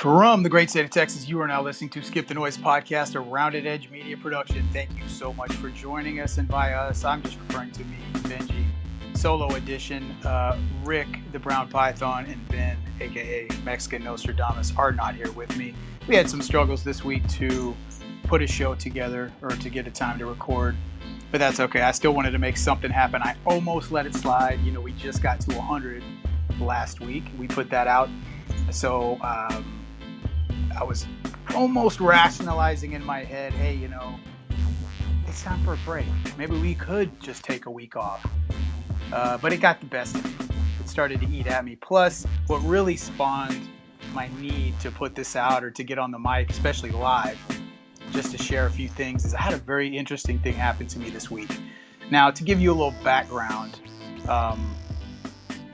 From the great state of Texas, you are now listening to Skip the Noise podcast, a Rounded Edge media production. Thank you so much for joining us. And by us, I'm just referring to me, Benji, solo edition. Rick, the Brown Python, and Ben, aka Mexican Nostradamus, are not here with me. We had some struggles this week to put a show together or to get a time to record, but that's okay. I still wanted to make something happen. I almost let it slide. You know, we just got to 100 last week. We put that out. So, I was almost rationalizing in my head, hey, you know, it's time for a break. Maybe we could just take a week off. But it got the best of me. It started to eat at me. Plus, what really spawned my need to put this out or to get on the mic, especially live, just to share a few things, is I had a very interesting thing happen to me this week. Now, to give you a little background,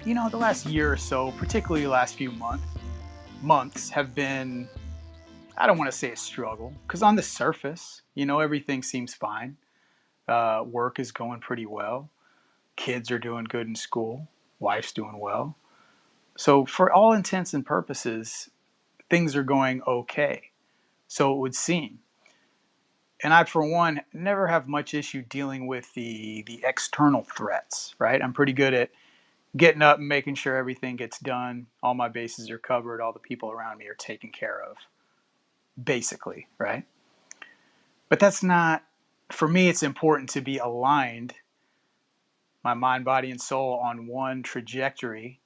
you know, the last year or so, particularly the last few months have been, I don't want to say a struggle, because on the surface, you know, everything seems fine. Work is going pretty well. Kids are doing good in school. Wife's doing well. So for all intents and purposes, things are going okay. So it would seem. And I, for one, never have much issue dealing with the external threats, right? I'm pretty good at getting up and making sure everything gets done. All my bases are covered. All the people around me are taken care of. Basically, right? But that's not, for me, it's important to be aligned, my mind, body, and soul, on one trajectory.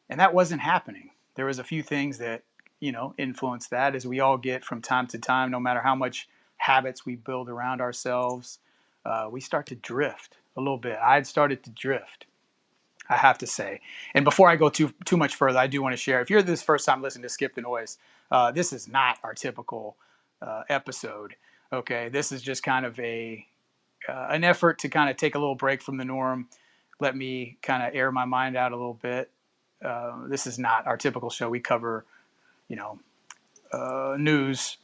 And that wasn't happening. There was a few things that, you know, influenced that, as we all get from time to time. No matter how much habits we build around ourselves, we start to drift a little bit. I'd started to drift, I have to say. And before I go too much further, I do want to share, if you're this first time listening to Skip the Noise, this is not our typical episode. Okay, this is just kind of an effort to kind of take a little break from the norm, let me kind of air my mind out a little bit. This is not our typical show. We cover, you know, news,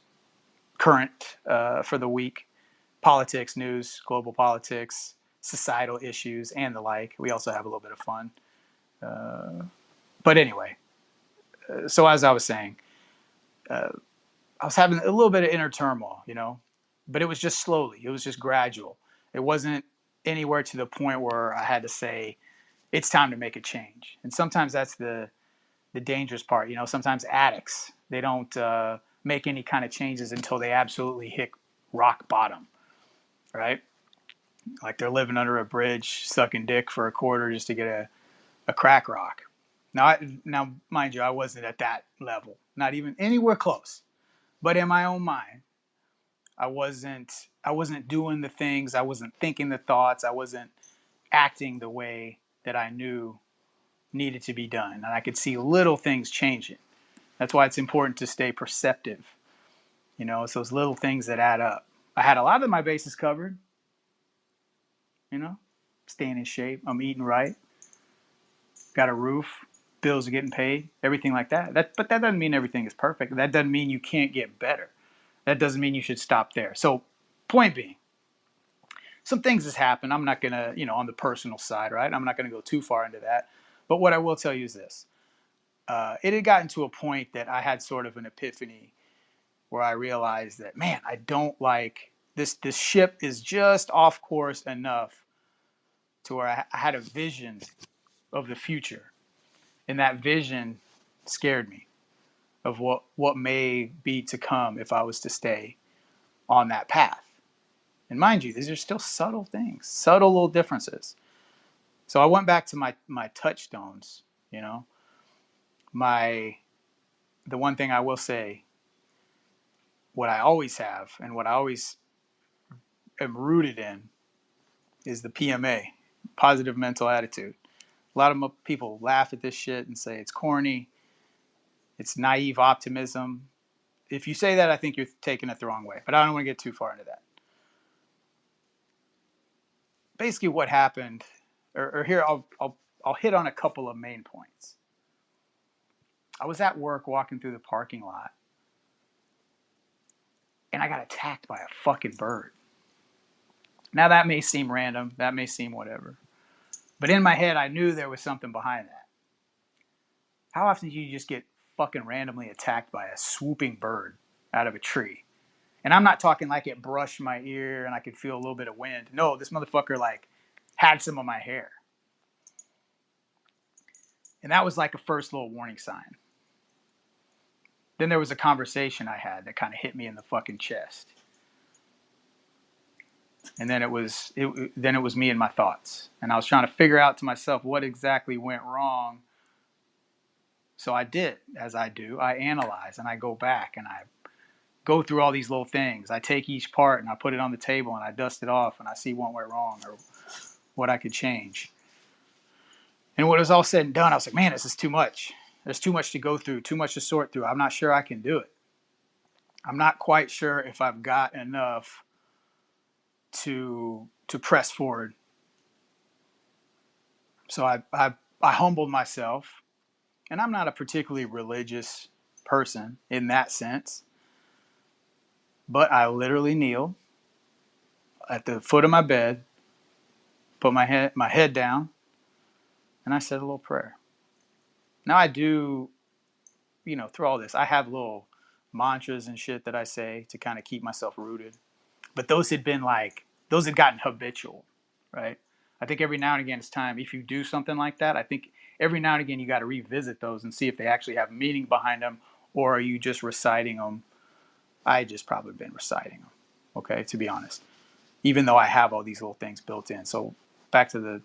current for the week, politics, news, global politics, societal issues, and the like. We also have a little bit of fun. But anyway, so as I was saying, I was having a little bit of inner turmoil, you know, but it was just slowly. It was just gradual. It wasn't anywhere to the point where I had to say, it's time to make a change. And sometimes that's the dangerous part. You know, sometimes addicts, they don't make any kind of changes until they absolutely hit rock bottom, right? Like they're living under a bridge, sucking dick for a quarter just to get a crack rock. Now, mind you, I wasn't at that level, not even anywhere close. But in my own mind, I wasn't doing the things, I wasn't thinking the thoughts, I wasn't acting the way that I knew needed to be done. And I could see little things changing. That's why it's important to stay perceptive. You know, it's those little things that add up. I had a lot of my bases covered. You know, staying in shape, I'm eating right, got a roof, bills are getting paid, everything like that. But that doesn't mean everything is perfect. That doesn't mean you can't get better. That doesn't mean you should stop there. So, point being, some things has happened. I'm not going to, you know, on the personal side, right? I'm not going to go too far into that. But what I will tell you is this. It had gotten to a point that I had sort of an epiphany where I realized that, man, I don't like this ship is just off course enough to where I had a vision of the future. And that vision scared me of what may be to come if I was to stay on that path. And mind you, these are still subtle things, subtle little differences. So I went back to my touchstones, you know. The one thing I will say, what I always have and what I always am rooted in is the PMA, positive mental attitude. A lot of people laugh at this shit and say it's corny, it's naive optimism. If you say that, I think you're taking it the wrong way, but I don't want to get too far into that. Basically what happened, or here I'll hit on a couple of main points. I was at work walking through the parking lot, and I got attacked by a fucking bird. Now that may seem random, that may seem whatever, but in my head I knew there was something behind that. How often do you just get fucking randomly attacked by a swooping bird out of a tree. And I'm not talking like it brushed my ear and I could feel a little bit of wind. No, this motherfucker like had some of my hair. And that was like a first little warning sign. Then there was a conversation I had that kind of hit me in the fucking chest. And then it was me and my thoughts. And I was trying to figure out to myself what exactly went wrong. So I did, as I do. I analyze and I go back and I go through all these little things. I take each part and I put it on the table and I dust it off and I see what went wrong or what I could change. And when it was all said and done, I was like, man, this is too much. There's too much to go through, too much to sort through. I'm not sure I can do it. I'm not quite sure if I've got enough to press forward. So I humbled myself. And I'm not a particularly religious person in that sense. But I literally kneeled at the foot of my bed, put my head down, and I said a little prayer. Now I do, through all this, I have little mantras and shit that I say to kind of keep myself rooted. But those had gotten habitual, right? I think every now and again it's time, if you do something like that, I think every now and again you got to revisit those and see if they actually have meaning behind them, or are you just reciting them? I just probably been reciting them, okay, to be honest, even though I have all these little things built in. So back to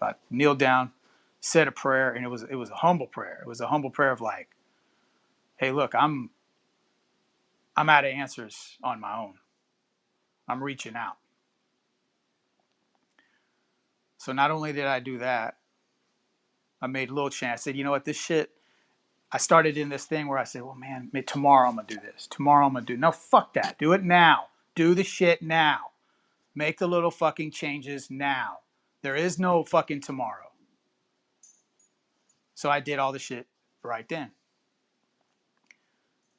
I kneeled down, said a prayer, and it was a humble prayer. It was a humble prayer of like, hey, look, I'm out of answers on my own. I'm reaching out. So not only did I do that, I made a little change. I said, you know what, this shit, I started in this thing where I said, well, man, tomorrow I'm going to do this. Tomorrow I'm going to do. No, fuck that. Do it now. Do the shit now. Make the little fucking changes now. There is no fucking tomorrow. So I did all the shit right then.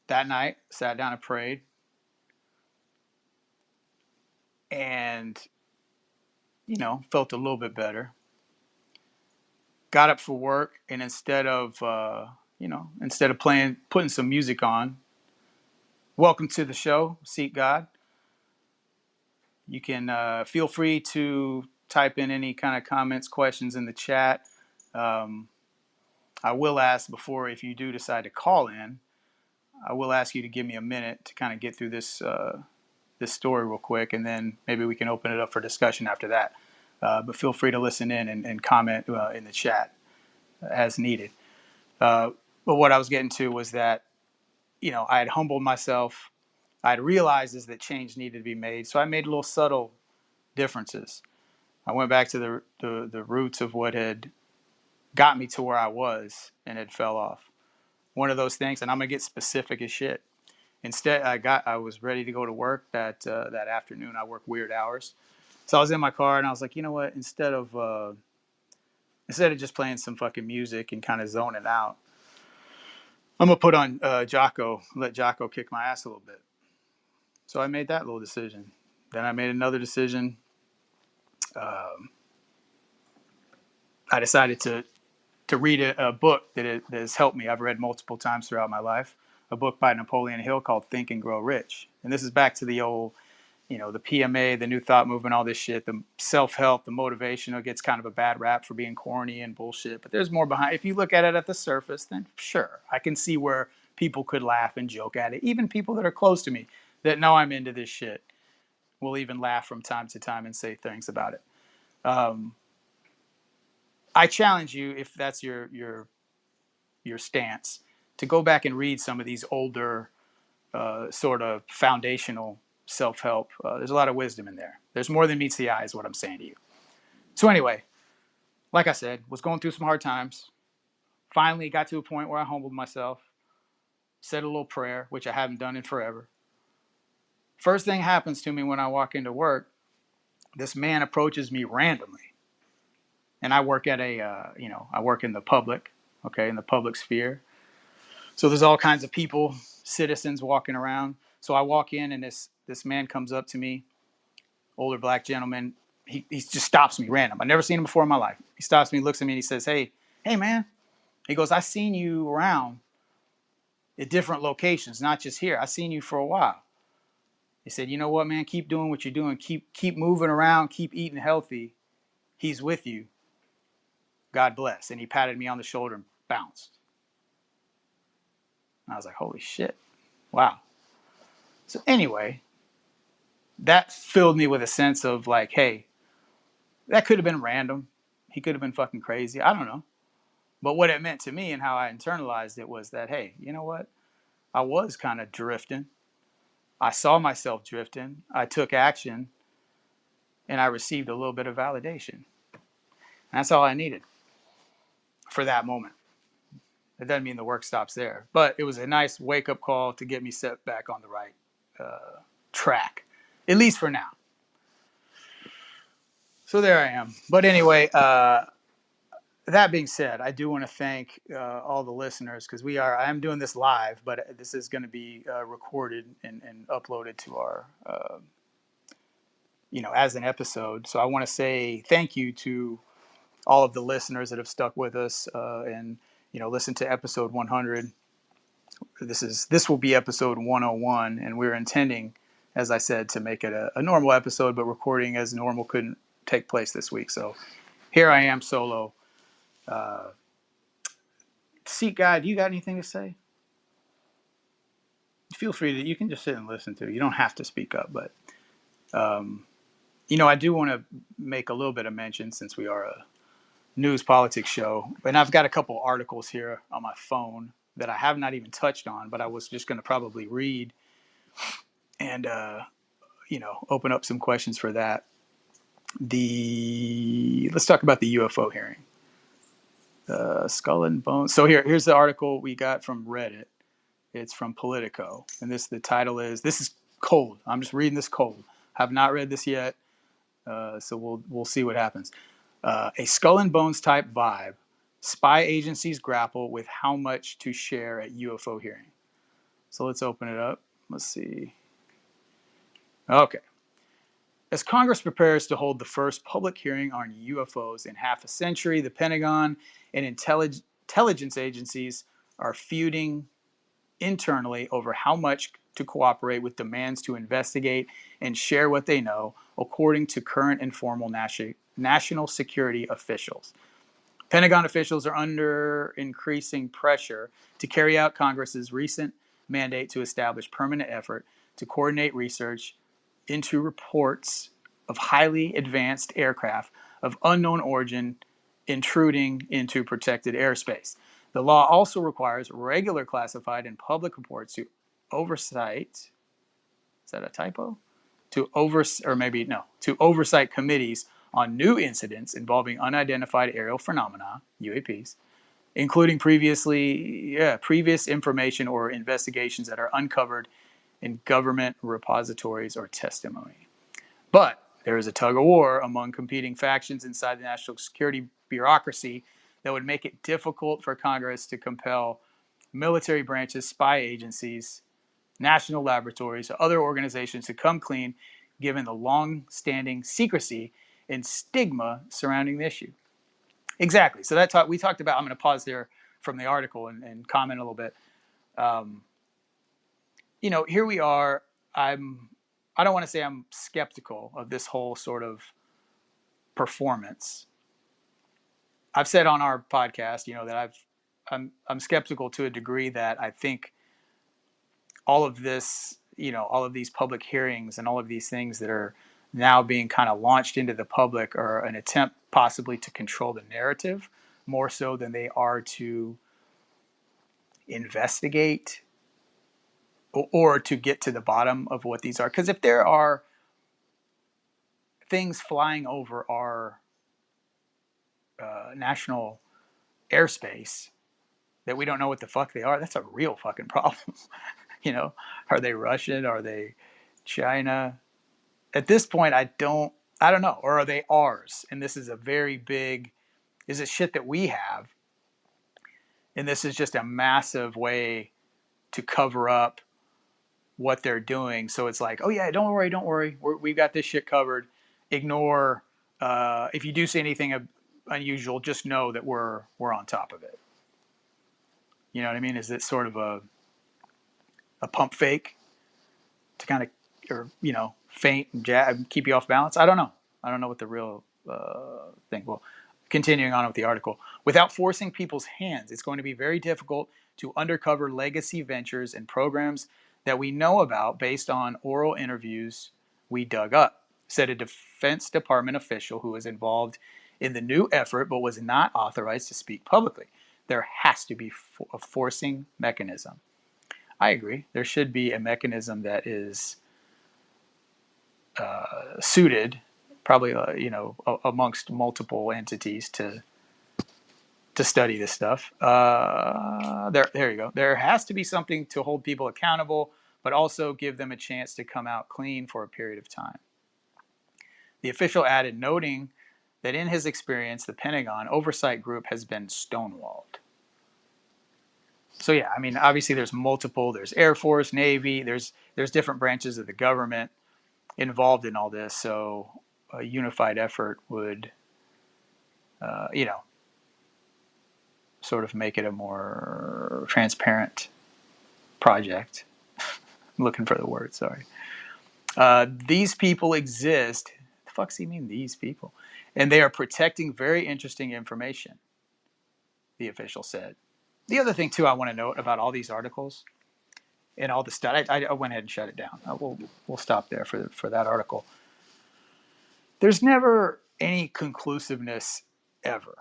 That night, sat down and prayed. And, felt a little bit better. Got up for work, and instead of putting some music on, welcome to the show, Seek God. You can feel free to type in any kind of comments, questions in the chat. I will ask before, if you do decide to call in, I will ask you to give me a minute to kind of get through this story real quick, and then maybe we can open it up for discussion after that. But feel free to listen in and comment in the chat as needed. But what I was getting to was that, I had humbled myself. I had realized is that change needed to be made. So I made little subtle differences. I went back to the roots of what had got me to where I was and it fell off. One of those things, and I'm going to get specific as shit. Instead, I was ready to go to work that afternoon. I work weird hours. So I was in my car and I was like, you know what, instead of just playing some fucking music and kind of zoning out, I'm going to put on Jocko, let Jocko kick my ass a little bit. So I made that little decision. Then I made another decision. I decided to read a book that has helped me. I've read multiple times throughout my life. A book by Napoleon Hill called Think and Grow Rich. And this is back to the old, the PMA, the New Thought Movement, all this shit, the self-help, the motivational gets kind of a bad rap for being corny and bullshit. But there's more behind. If you look at it at the surface, then sure, I can see where people could laugh and joke at it. Even people that are close to me that know I'm into this shit will even laugh from time to time and say things about it. I challenge you, if that's your stance, to go back and read some of these older sort of foundational self-help. There's a lot of wisdom in there. There's more than meets the eye is what I'm saying to you. So anyway, like I said, was going through some hard times. Finally got to a point where I humbled myself, said a little prayer, which I haven't done in forever. First thing happens to me when I walk into work, this man approaches me randomly. And I work at I work in the public, okay, in the public sphere. So there's all kinds of people, citizens walking around. So I walk in and this man comes up to me, older black gentleman. He just stops me random. I've never seen him before in my life. He stops me, looks at me, and he says, hey man. He goes, I seen you around at different locations, not just here. I seen you for a while. He said, you know what, man, keep doing what you're doing. Keep moving around, keep eating healthy. He's with you. God bless. And he patted me on the shoulder and bounced. And I was like, holy shit. Wow. So anyway, that filled me with a sense of like, hey, that could have been random. He could have been fucking crazy. I don't know. But what it meant to me and how I internalized it was that, hey, you know what? I was kind of drifting. I saw myself drifting. I took action and I received a little bit of validation. And that's all I needed for that moment. It doesn't mean the work stops there, but it was a nice wake up call to get me set back on the right track, at least for now. So there I am. But anyway, that being said, I do want to thank all the listeners because I am doing this live, but this is going to be recorded and uploaded to our, as an episode. So I want to say thank you to all of the listeners that have stuck with us and listen to episode 100. This will be episode 101, and we're intending, as I said, to make it a normal episode, but recording as normal couldn't take place this week. So here I am solo. Seat guy, do you got anything to say? Feel free you can just sit and listen to. You don't have to speak up, but I do want to make a little bit of mention since we are a news politics show, and I've got a couple articles here on my phone that I have not even touched on, but I was just going to probably read and open up some questions for that. Let's talk about the UFO hearing. Skull and Bones. So here's the article we got from Reddit. It's from Politico, and the title is, this is cold. I'm just reading this cold. Have not read this yet, so we'll see what happens. A Skull and Bones type vibe. Spy agencies grapple with how much to share at UFO hearing. So let's open it up. Let's see. Okay. As Congress prepares to hold the first public hearing on UFOs in half a century, the Pentagon and intelligence agencies are feuding internally over how much to cooperate with demands to investigate and share what they know, according to current and formal national security officials. Pentagon officials are under increasing pressure to carry out Congress's recent mandate to establish permanent effort to coordinate research into reports of highly advanced aircraft of unknown origin intruding into protected airspace. The law also requires regular classified and public reports to oversight. Is that a typo? To oversight committees on new incidents involving unidentified aerial phenomena, UAPs, including previous information or investigations that are uncovered in government repositories or testimony. But there is a tug of war among competing factions inside the national security bureaucracy that would make it difficult for Congress to compel military branches, spy agencies, national laboratories, or other organizations to come clean, given the long-standing secrecy and stigma surrounding the issue. Exactly. So we talked about. I'm going to pause there from the article and comment a little bit. Here we are. I don't want to say I'm skeptical of this whole sort of performance. I've said on our podcast, that I'm skeptical to a degree that I think all of this, all of these public hearings and all of these things that are now being kind of launched into the public are an attempt possibly to control the narrative more so than they are to investigate or to get to the bottom of what these are. Because if there are things flying over our national airspace that we don't know what the fuck they are, that's a real fucking problem. Are they Russian? Are they China? At this point, I don't know. Or are they ours? And this is a very big, is it shit that we have? And this is just a massive way to cover up what they're doing. So it's like, oh yeah, don't worry. We've got this shit covered. Ignore, if you do see anything unusual, just know that we're on top of it. You know what I mean? Is it sort of a pump fake to kind of, or feint and jab, keep you off balance. I don't know. I don't know what the real thing. Well, continuing on with the article, without forcing people's hands, it's going to be very difficult to uncover legacy ventures and programs that we know about based on oral interviews we dug up, said a Defense Department official who was involved in the new effort but was not authorized to speak publicly. There has to be a forcing mechanism. I agree. There should be a mechanism that is suited, probably amongst multiple entities to study this stuff. There you go. There has to be something to hold people accountable, but also give them a chance to come out clean for a period of time. The official added, noting that in his experience, the Pentagon Oversight Group has been stonewalled. So yeah, I mean, obviously there's multiple. There's Air Force, Navy. There's different branches of the government involved in all this. So a unified effort would, sort of make it a more transparent project. I'm looking for the word, sorry. These people exist. The fuck's he mean, these people? And they are protecting very interesting information, the official said. The other thing, too, I want to note about all these articles and all the stuff, I went ahead and shut it down. We'll stop there for that article. There's never any conclusiveness ever.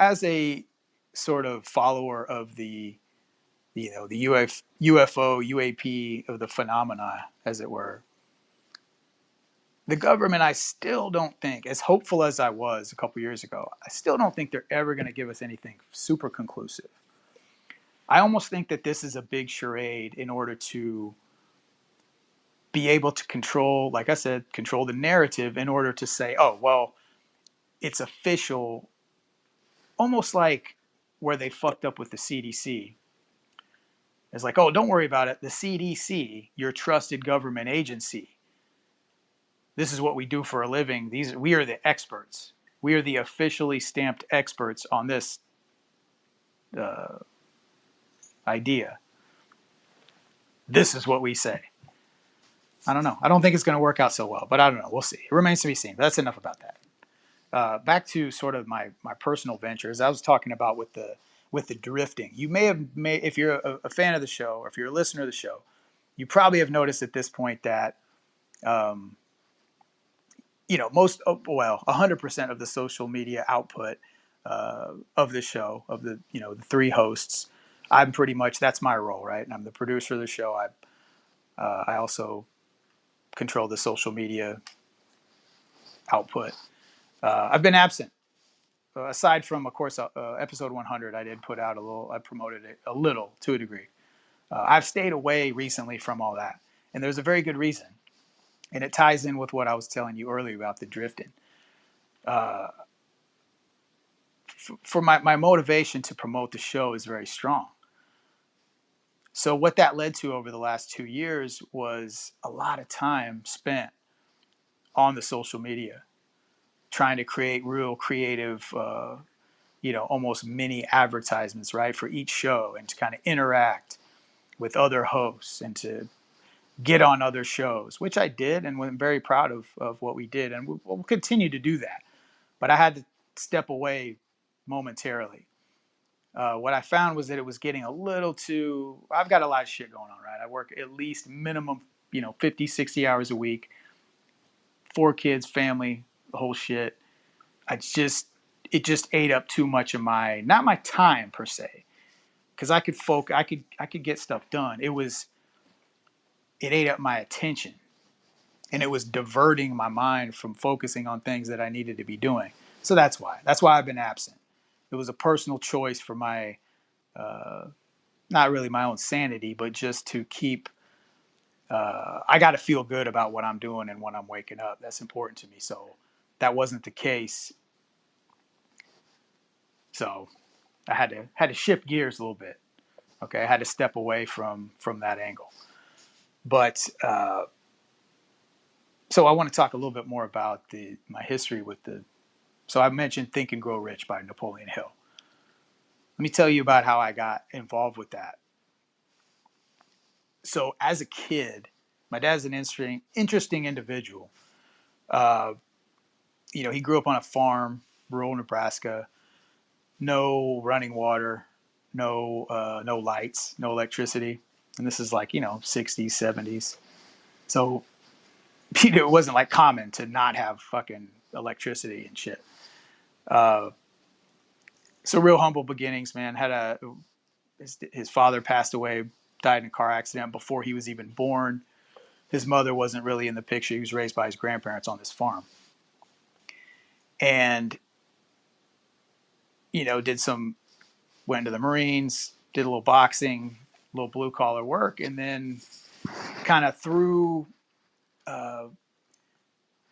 As a sort of follower of the UFO, UAP, of the phenomena, as it were, the government, I still don't think, as hopeful as I was a couple years ago, I still don't think they're ever going to give us anything super conclusive. I almost think that this is a big charade in order to be able to control, like I said, control the narrative in order to say, oh, well, it's official, almost like where they fucked up with the CDC. It's like, oh, don't worry about it. The CDC, your trusted government agency, this is what we do for a living. We are the experts. We are the officially stamped experts on this idea. This is what we say. I don't know. I don't think it's going to work out so well, but I don't know. We'll see. It remains to be seen. But that's enough about that. Back to sort of my personal ventures. I was talking about with the drifting. You may have if you're a fan of the show, or if you're a listener of the show, you probably have noticed at this point that 100% of the social media output of the show, of the the three hosts, I'm pretty much, that's my role, right? And I'm the producer of the show. I also control the social media output. I've been absent. Aside from, of course, episode 100, I did put out a little, I promoted it a little to a degree. I've stayed away recently from all that. And there's a very good reason. And it ties in with what I was telling you earlier about the drifting. For my motivation to promote the show is very strong. So what that led to over the last 2 years was a lot of time spent on the social media, trying to create real creative, almost mini advertisements, right, for each show, and to kind of interact with other hosts and to get on other shows, which I did, and I'm very proud of what we did, and we'll continue to do that. But I had to step away momentarily. What I found was that it was getting a little too, I've got a lot of shit going on, right? I work at least minimum, 50, 60 hours a week, 4 kids, family, the whole shit. It just ate up too much of not my time per se, because I could get stuff done. It ate up my attention, and it was diverting my mind from focusing on things that I needed to be doing. So that's why I've been absent. It was a personal choice for my, not really my own sanity, but just to keep, I got to feel good about what I'm doing and when I'm waking up. That's important to me. So that wasn't the case. So I had to shift gears a little bit. Okay, I had to step away from that angle. But so I want to talk a little bit more about my history with So I mentioned Think and Grow Rich by Napoleon Hill. Let me tell you about how I got involved with that. So as a kid, my dad's an interesting individual. Uh, he grew up on a farm, rural Nebraska, no running water, no lights, no electricity. And this is like, 60s, 70s. So, it wasn't like common to not have fucking electricity and shit. Uh, so real humble beginnings, man. His father passed away, died in a car accident before he was even born. His mother wasn't really in the picture. He was raised by his grandparents on this farm. And, went into the Marines, did a little boxing, a little blue collar work, and then kind of through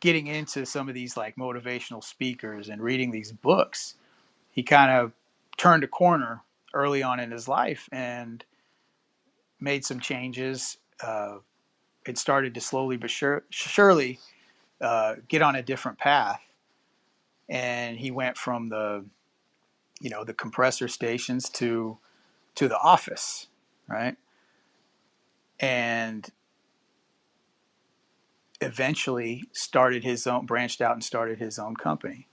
getting into some of these like motivational speakers and reading these books, he kind of turned a corner early on in his life and made some changes. It started to slowly but surely get on a different path. And he went from the compressor stations to the office, right? And eventually branched out and started his own company.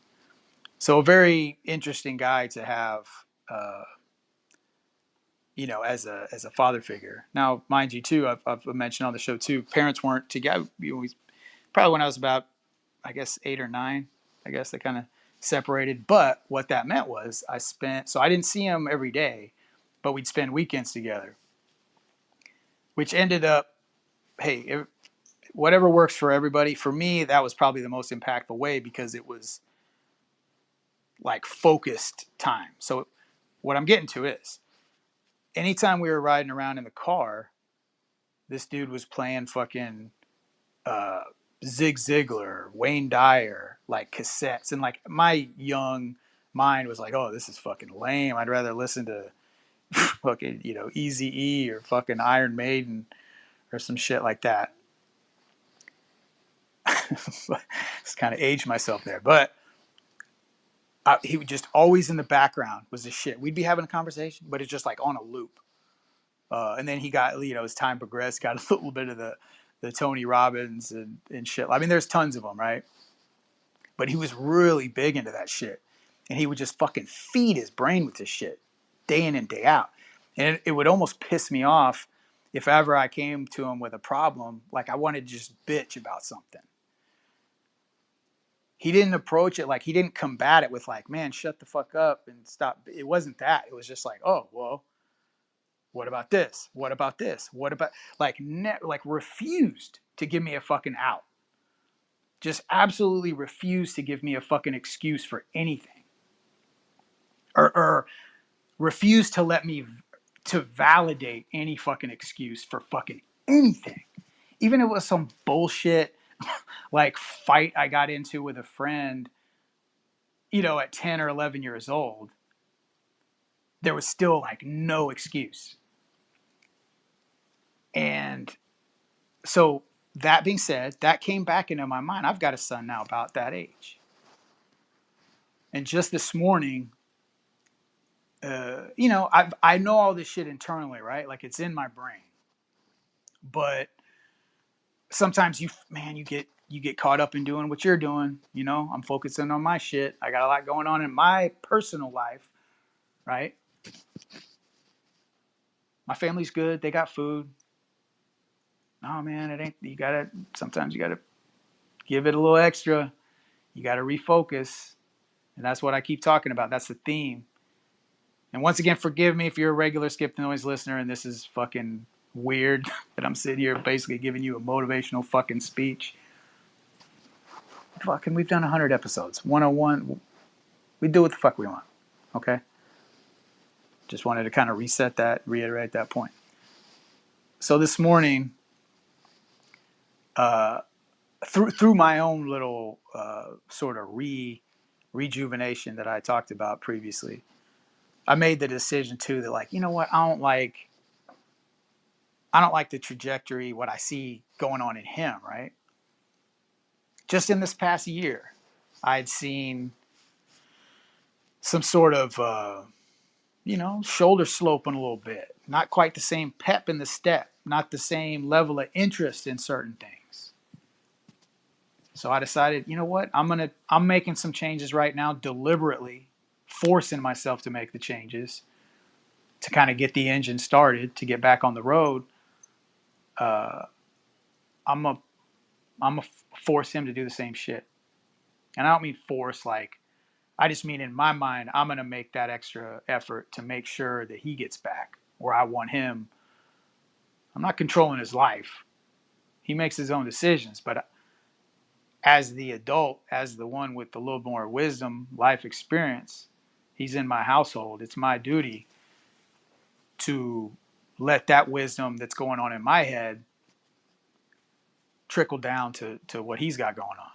So a very interesting guy to have, as a father figure. Now, mind you, too, I've mentioned on the show too, parents weren't together. Probably when I was about, I guess, 8 or 9, I guess they kind of separated. But what that meant was so I didn't see him every day, but we'd spend weekends together, which ended up, hey, whatever works for everybody. For me, that was probably the most impactful way because it was like focused time. So what I'm getting to is anytime we were riding around in the car, this dude was playing fucking Zig Ziglar, Wayne Dyer, like cassettes. And like my young mind was like, oh, this is fucking lame. I'd rather listen to fucking, Eazy-E or fucking Iron Maiden or some shit like that. Just kind of aged myself there. But he would just always in the background was the shit. We'd be having a conversation, but it's just like on a loop. And then he got, as time progressed, got a little bit of the Tony Robbins and shit. I mean, there's tons of them, right? But he was really big into that shit. And he would just fucking feed his brain with this shit day in and day out. And it would almost piss me off if ever I came to him with a problem, like I wanted to just bitch about something. He didn't approach it he didn't combat it with like, man, shut the fuck up and stop. It wasn't that. It was just like, oh, well, what about this? What about this? What about refused to give me a fucking out. Just absolutely refused to give me a fucking excuse for anything. Or refused to let me to validate any fucking excuse for fucking anything. Even if it was some bullshit like fight I got into with a friend, at 10 or 11 years old, there was still like no excuse. And so that being said, that came back into my mind. I've got a son now about that age. And just this morning, I know all this shit internally, right? Like it's in my brain. But sometimes you get caught up in doing what you're doing. I'm focusing on my shit. I got a lot going on in my personal life, right? My family's good. They got food. Oh man, sometimes you gotta give it a little extra. You gotta refocus. And that's what I keep talking about. That's the theme. And once again, forgive me if you're a regular Skip the Noise listener and this is fucking weird that I'm sitting here basically giving you a motivational fucking speech. Fucking, we've done 100 episodes. 101, we do what the fuck we want. Okay? Just wanted to kind of reiterate that point. So this morning, through my own little sort of rejuvenation that I talked about previously, I made the decision too that like, you know what, I don't like the trajectory, what I see going on in him, right? Just in this past year, I'd seen some sort of, shoulder sloping a little bit. Not quite the same pep in the step. not the same level of interest in certain things. So I decided, you know what? I'm making some changes right now, deliberately forcing myself to make the changes to kind of get the engine started, to get back on the road. Uh, I'm a I'm gonna force him to do the same shit. And I don't mean force like, I just mean in my mind, I'm gonna make that extra effort to make sure that he gets back where I want him. I'm not controlling his life. He makes his own decisions, but as the adult, as the one with a little more wisdom, life experience, he's in my household. It's my duty to let that wisdom that's going on in my head trickle down to what he's got going on.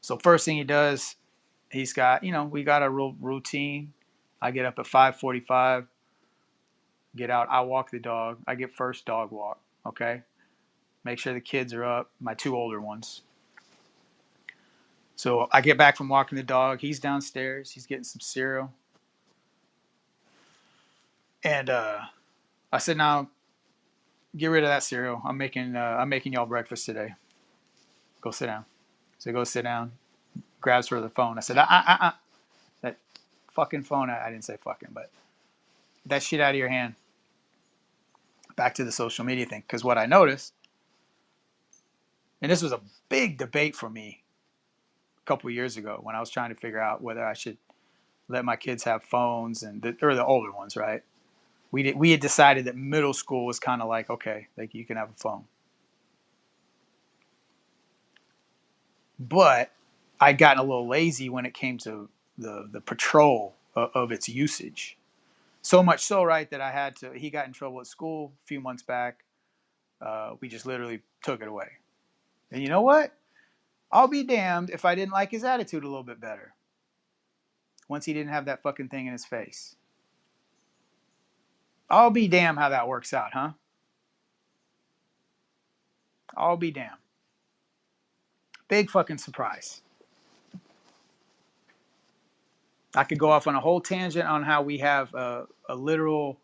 So first thing he does, he's got, we got a real routine. I get up at 5:45, get out, I walk the dog. I get first dog walk, okay? Make sure the kids are up, my two older ones. So I get back from walking the dog. He's downstairs. He's getting some cereal. And I said, now get rid of that cereal. I'm making y'all breakfast today. Go sit down. So he goes sit down, grabs her the phone. I said, that fucking phone. I didn't say fucking, but that shit out of your hand. Back to the social media thing. Because what I noticed, and this was a big debate for me a couple of years ago when I was trying to figure out whether I should let my kids have phones, or the older ones, right? We had decided that middle school was kind of like, okay, like you can have a phone. But I'd gotten a little lazy when it came to the patrol of its usage. So much so, right, that he got in trouble at school a few months back. We just literally took it away. And you know what? I'll be damned if I didn't like his attitude a little bit better once he didn't have that fucking thing in his face. I'll be damned how that works out, huh? I'll be damned. Big fucking surprise. I could go off on a whole tangent on how we have a literal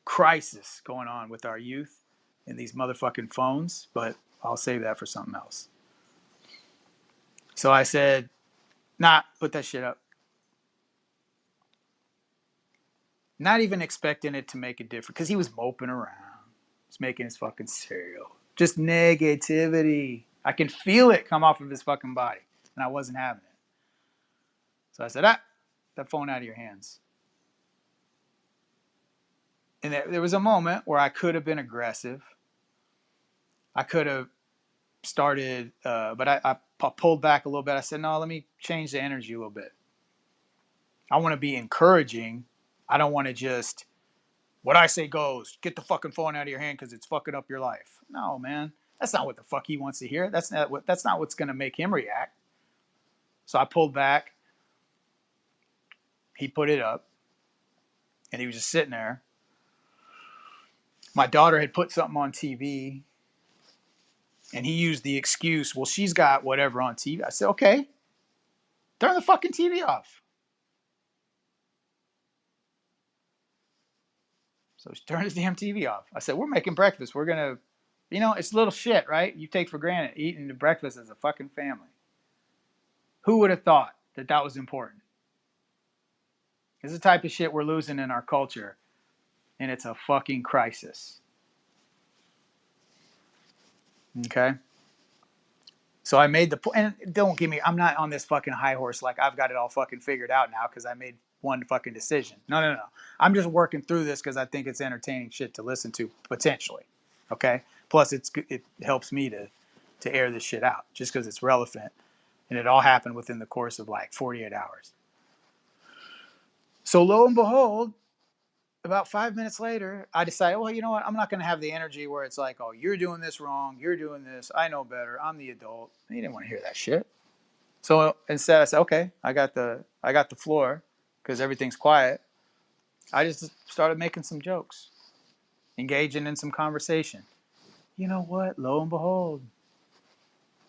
crisis going on with our youth and these motherfucking phones, but I'll save that for something else. So I said, nah, put that shit up. Not even expecting it to make a difference, because he was moping around. He's making his fucking cereal. Just negativity. I can feel it come off of his fucking body, and I wasn't having it. So I said, that phone out of your hands. And there was a moment where I could have been aggressive. I could have started, but I pulled back a little bit. I said, no, let me change the energy a little bit. I want to be encouraging. I don't want to just, what I say goes, get the fucking phone out of your hand because it's fucking up your life. No, man. That's not what the fuck he wants to hear. That's not what's going to make him react. So I pulled back. He put it up. And he was just sitting there. My daughter had put something on TV. And he used the excuse, well, she's got whatever on TV. I said, okay, turn the fucking TV off. So she turned his damn TV off. I said, we're making breakfast. We're going to, it's little shit, right? You take for granted eating the breakfast as a fucking family. Who would have thought that was important? It's the type of shit we're losing in our culture. And it's a fucking crisis. Okay? So I made the point, and don't give me, I'm not on this fucking high horse like I've got it all fucking figured out now because I made one fucking decision. No. I'm just working through this because I think it's entertaining shit to listen to, potentially. Okay? Plus, it helps me to air this shit out just because it's relevant. And it all happened within the course of like 48 hours. So lo and behold, about 5 minutes later, I decided, well, you know what? I'm not going to have the energy where it's like, oh, you're doing this wrong. You're doing this. I know better. I'm the adult. He didn't want to hear that shit. So instead, I said, okay, I got the floor because everything's quiet. I just started making some jokes, engaging in some conversation. You know what? Lo and behold,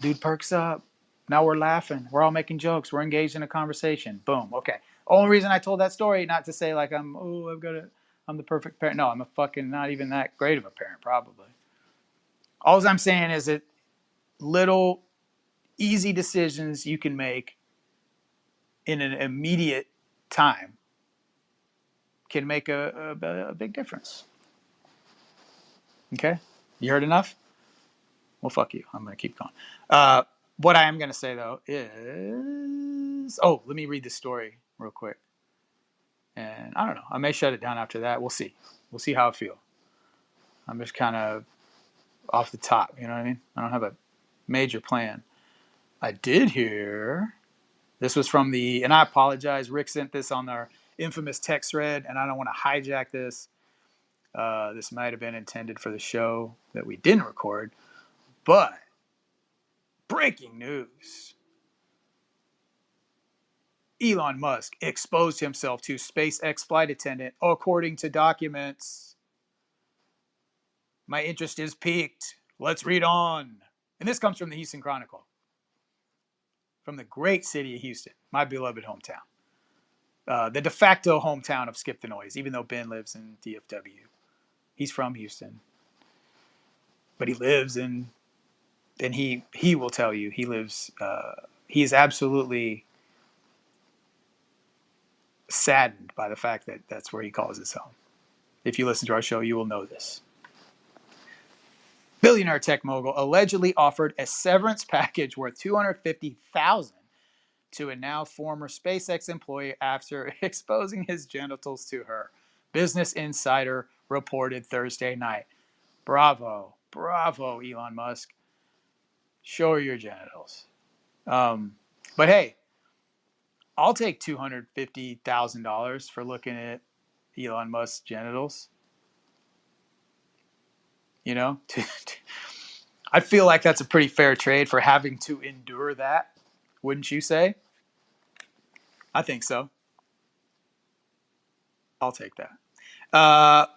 dude perks up. Now we're laughing. We're all making jokes. We're engaged in a conversation. Boom. Okay. Only reason I told that story, not to say like I've got to I'm the perfect parent. No, I'm a fucking not even that great of a parent, probably. All I'm saying is that little easy decisions you can make in an immediate time can make a big difference. Okay? You heard enough? Well, fuck you. I'm going to keep going. What I am going to say, though, is... Oh, let me read this story real quick. And I don't know. I may shut it down after that. We'll see. We'll see how I feel. I'm just kind of off the top. You know what I mean? I don't have a major plan. I did hear... This was from the... And I apologize. Rick sent this on our infamous text thread, and I don't want to hijack this. This might have been intended for the show that we didn't record. But... Breaking news. Elon Musk exposed himself to SpaceX flight attendant, according to documents. My interest is piqued. Let's read on. And this comes from the Houston Chronicle. From the great city of Houston, my beloved hometown. The de facto hometown of Skip the Noise, even though Ben lives in DFW. He's from Houston. But he lives in... And he will tell you, he lives... he is absolutely... saddened by the fact that that's where he calls his home. If you listen to our show, you will know this. Billionaire tech mogul allegedly offered a severance package worth $250,000 to a now former SpaceX employee after exposing his genitals to her. Business Insider reported Thursday night. Bravo, Elon Musk. Show her your genitals. But hey, I'll take $250,000 for looking at Elon Musk's genitals. You know, I feel like that's a pretty fair trade for having to endure that. Wouldn't you say? I think so. I'll take that.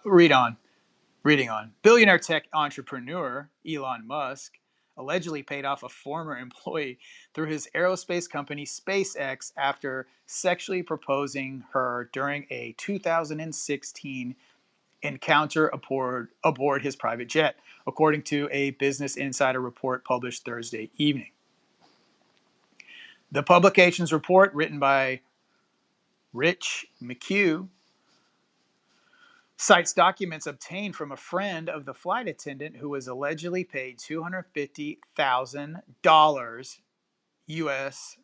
Reading on. Billionaire tech entrepreneur Elon Musk allegedly paid off a former employee through his aerospace company SpaceX after sexually proposing her during a 2016 encounter aboard his private jet, according to a Business Insider report published Thursday evening. The publication's report, written by Rich McHugh, cites documents obtained from a friend of the flight attendant who was allegedly paid $250,000 US,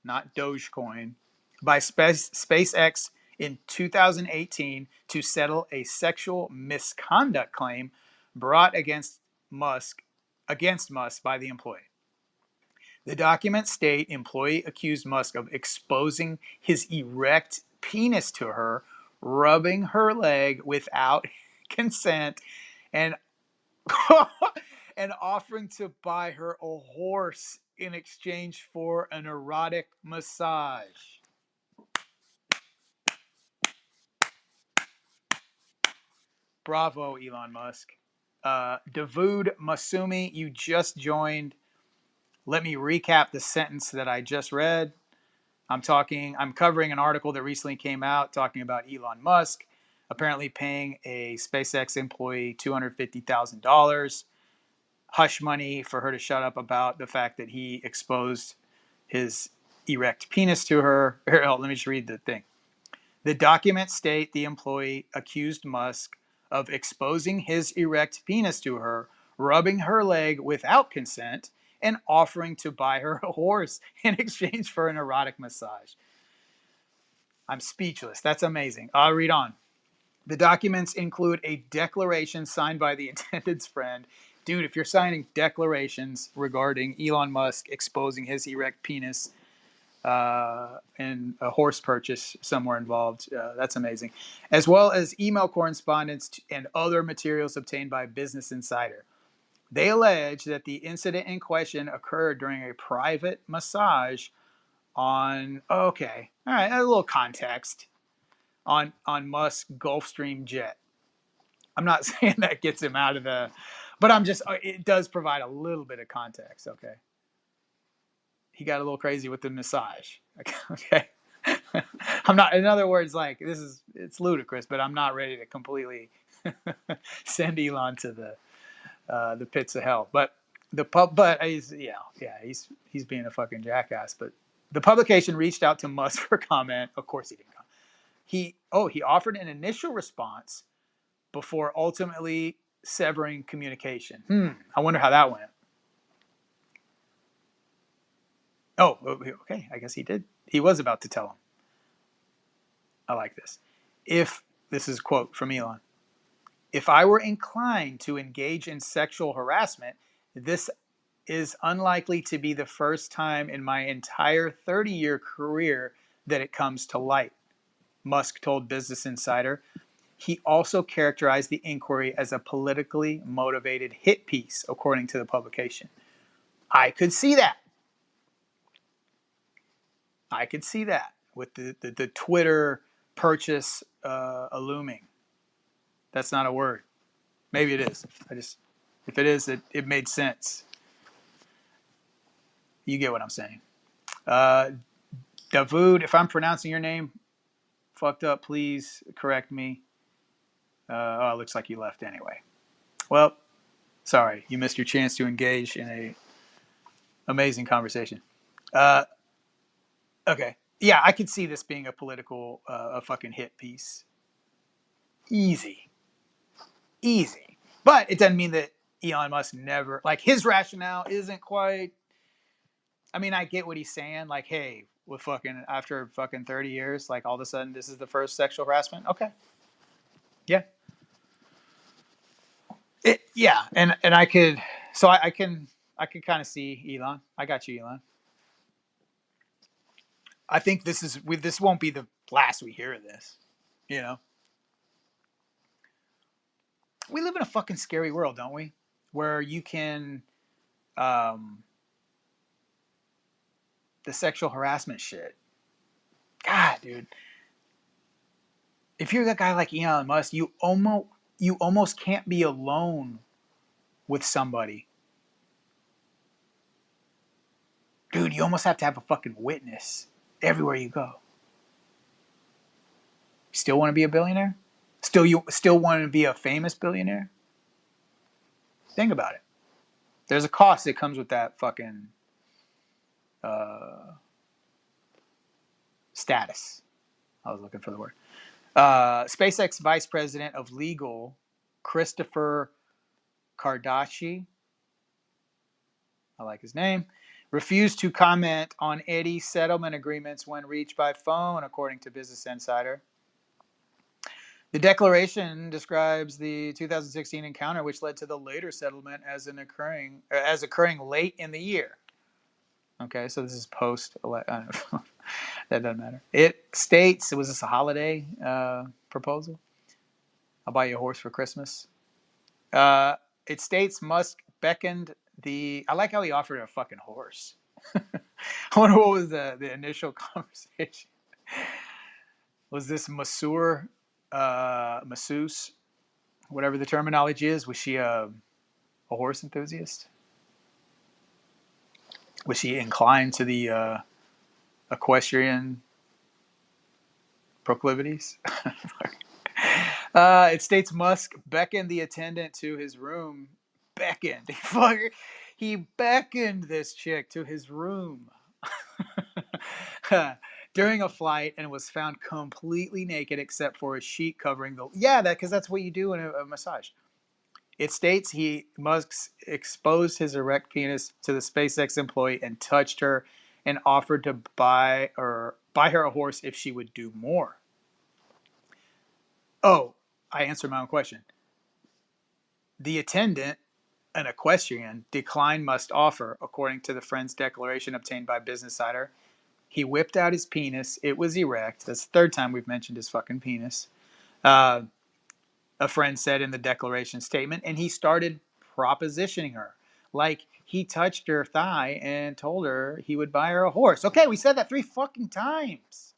not Dogecoin, by SpaceX in 2018 to settle a sexual misconduct claim brought against Musk by the employee. The documents state employee accused Musk of exposing his erect penis to her, rubbing her leg without consent, and and offering to buy her a horse in exchange for an erotic massage. Bravo, Elon Musk. Dawood Masumi, you just joined. Let me recap the sentence that I just read. I'm covering an article that recently came out talking about Elon Musk apparently paying a SpaceX employee $250,000 hush money for her to shut up about the fact that he exposed his erect penis to her. Here, let me just read the thing. The documents state the employee accused Musk of exposing his erect penis to her, rubbing her leg without consent, and offering to buy her a horse in exchange for an erotic massage. I'm speechless. That's amazing. I'll read on. The documents include a declaration signed by the attendant's friend. Dude, if you're signing declarations regarding Elon Musk exposing his erect penis and a horse purchase somewhere involved, that's amazing. As well as email correspondence and other materials obtained by Business Insider. They allege that the incident in question occurred during a private massage on, a little context, on Musk's Gulfstream jet. I'm not saying that gets him out of the, but it does provide a little bit of context, okay? He got a little crazy with the massage, okay? In other words, like, this is it's ludicrous, but I'm not ready to completely send Elon to the pits of hell. But he's being a fucking jackass. But the publication reached out to Musk for comment. Of course, he didn't come. He offered an initial response before ultimately severing communication. I wonder how that went. Oh, okay. I guess he did. He was about to tell him. I like this. This is a quote from Elon. If I were inclined to engage in sexual harassment, this is unlikely to be the first time in my entire 30-year career that it comes to light, Musk told Business Insider. He also characterized the inquiry as a politically motivated hit piece, according to the publication. I could see that. With the Twitter purchase looming. That's not a word. Maybe it is. If it is, it made sense. You get what I'm saying. Davoud, if I'm pronouncing your name fucked up, please correct me. It looks like you left anyway. Well, sorry, you missed your chance to engage in a amazing conversation. Okay. Yeah, I could see this being a political, a fucking hit piece. Easy. But it doesn't mean that Elon Musk never, like, his rationale isn't quite, I mean, I get what he's saying. Like, hey, after fucking 30 years, like, all of a sudden this is the first sexual harassment. Okay. Yeah. And I could kind of see Elon. I got you, Elon. I think this won't be the last we hear of this. You know, we live in a fucking scary world, don't we? Where you can, the sexual harassment shit. God, dude. If you're a guy like Elon Musk, you almost can't be alone with somebody. Dude, you almost have to have a fucking witness everywhere you go. Still want to be a billionaire? You still want to be a famous billionaire? Think about it. There's a cost that comes with that fucking status. I was looking for the word. SpaceX Vice President of Legal, Christopher Kardashian, I like his name, refused to comment on any settlement agreements when reached by phone, according to Business Insider. The declaration describes the 2016 encounter, which led to the later settlement as occurring late in the year. Okay, so this is post. That doesn't matter. It states, was this a holiday proposal? I'll buy you a horse for Christmas. It states Musk beckoned I like how he offered a fucking horse. I wonder what was the initial conversation. Was this masseuse, whatever the terminology is? Was she a horse enthusiast? Was she inclined to the equestrian proclivities? It states Musk beckoned the attendant to his room. Beckoned. He beckoned this chick to his room during a flight and was found completely naked except for a sheet covering because that's what you do in a massage. It states Musk exposed his erect penis to the SpaceX employee and touched her and offered to buy her a horse if she would do more. Oh, I answered my own question. The attendant, an equestrian, declined Musk's offer, according to the friend's declaration obtained by Business Insider. He whipped out his penis. It was erect. That's the third time we've mentioned his fucking penis. A friend said in the declaration statement, and he started propositioning her. Like, he touched her thigh and told her he would buy her a horse. Okay, we said that 3 fucking times.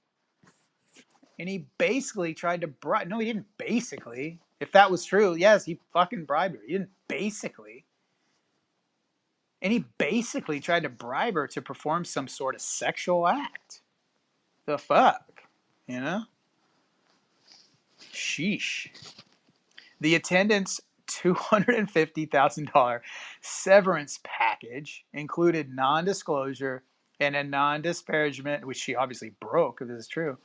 And he basically tried to bribe. No, he didn't basically. If that was true, yes, he fucking bribed her. He didn't basically. And he basically tried to bribe her to perform some sort of sexual act. The fuck? You know? sheesh. The attendant's $250,000 severance package included non-disclosure and a non-disparagement, which she obviously broke, if this is true,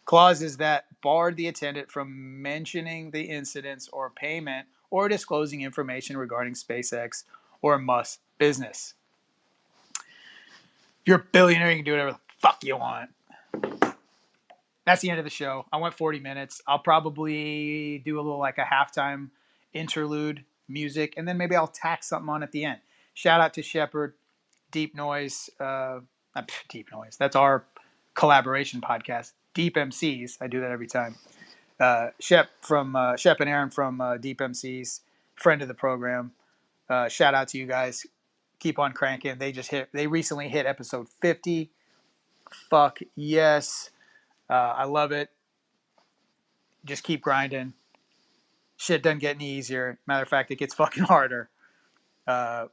clauses that barred the attendant from mentioning the incidents or payment or disclosing information regarding SpaceX or Musk business. If you're a billionaire, you can do whatever the fuck you want. That's the end of the show. I went 40 minutes. I'll probably do a little like a halftime interlude music, and then maybe I'll tack something on at the end. Shout out to Shepard, Deep Noise. Deep Noise. That's our collaboration podcast. Deep MCs. I do that every time. Shep and Aaron from Deep MCs, friend of the program. Shout out to you guys. Keep on cranking. They recently hit episode 50. Fuck yes. I love it. Just keep grinding. Shit doesn't get any easier. Matter of fact, it gets fucking harder. But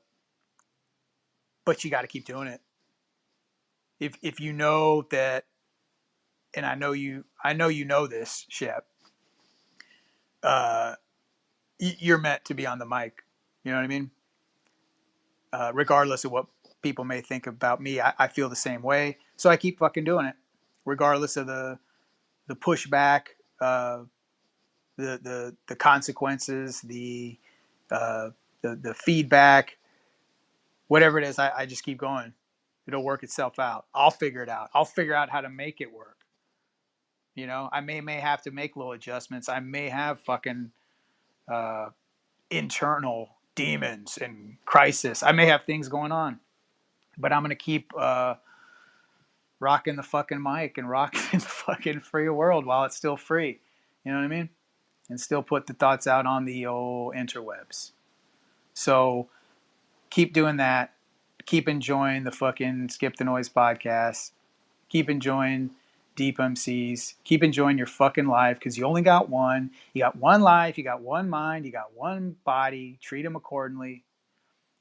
you got to keep doing it. If you know that, and I know you know this, Shep. You're meant to be on the mic. You know what I mean? Regardless of what people may think about me, I feel the same way. So I keep fucking doing it, regardless of the pushback, the consequences, the feedback, whatever it is. I just keep going. It'll work itself out. I'll figure it out. I'll figure out how to make it work. You know, I may have to make little adjustments. I may have fucking internal demons and crisis. I may have things going on, but I'm gonna keep rocking the fucking mic and rocking the fucking free world while it's still free. You know what I mean? And still put the thoughts out on the old interwebs. So keep doing that. Keep enjoying the fucking Skip the Noise podcast. Keep enjoying Deep MCs. Keep enjoying your fucking life, because you only got one. You got one life. You got one mind. You got one body. Treat them accordingly.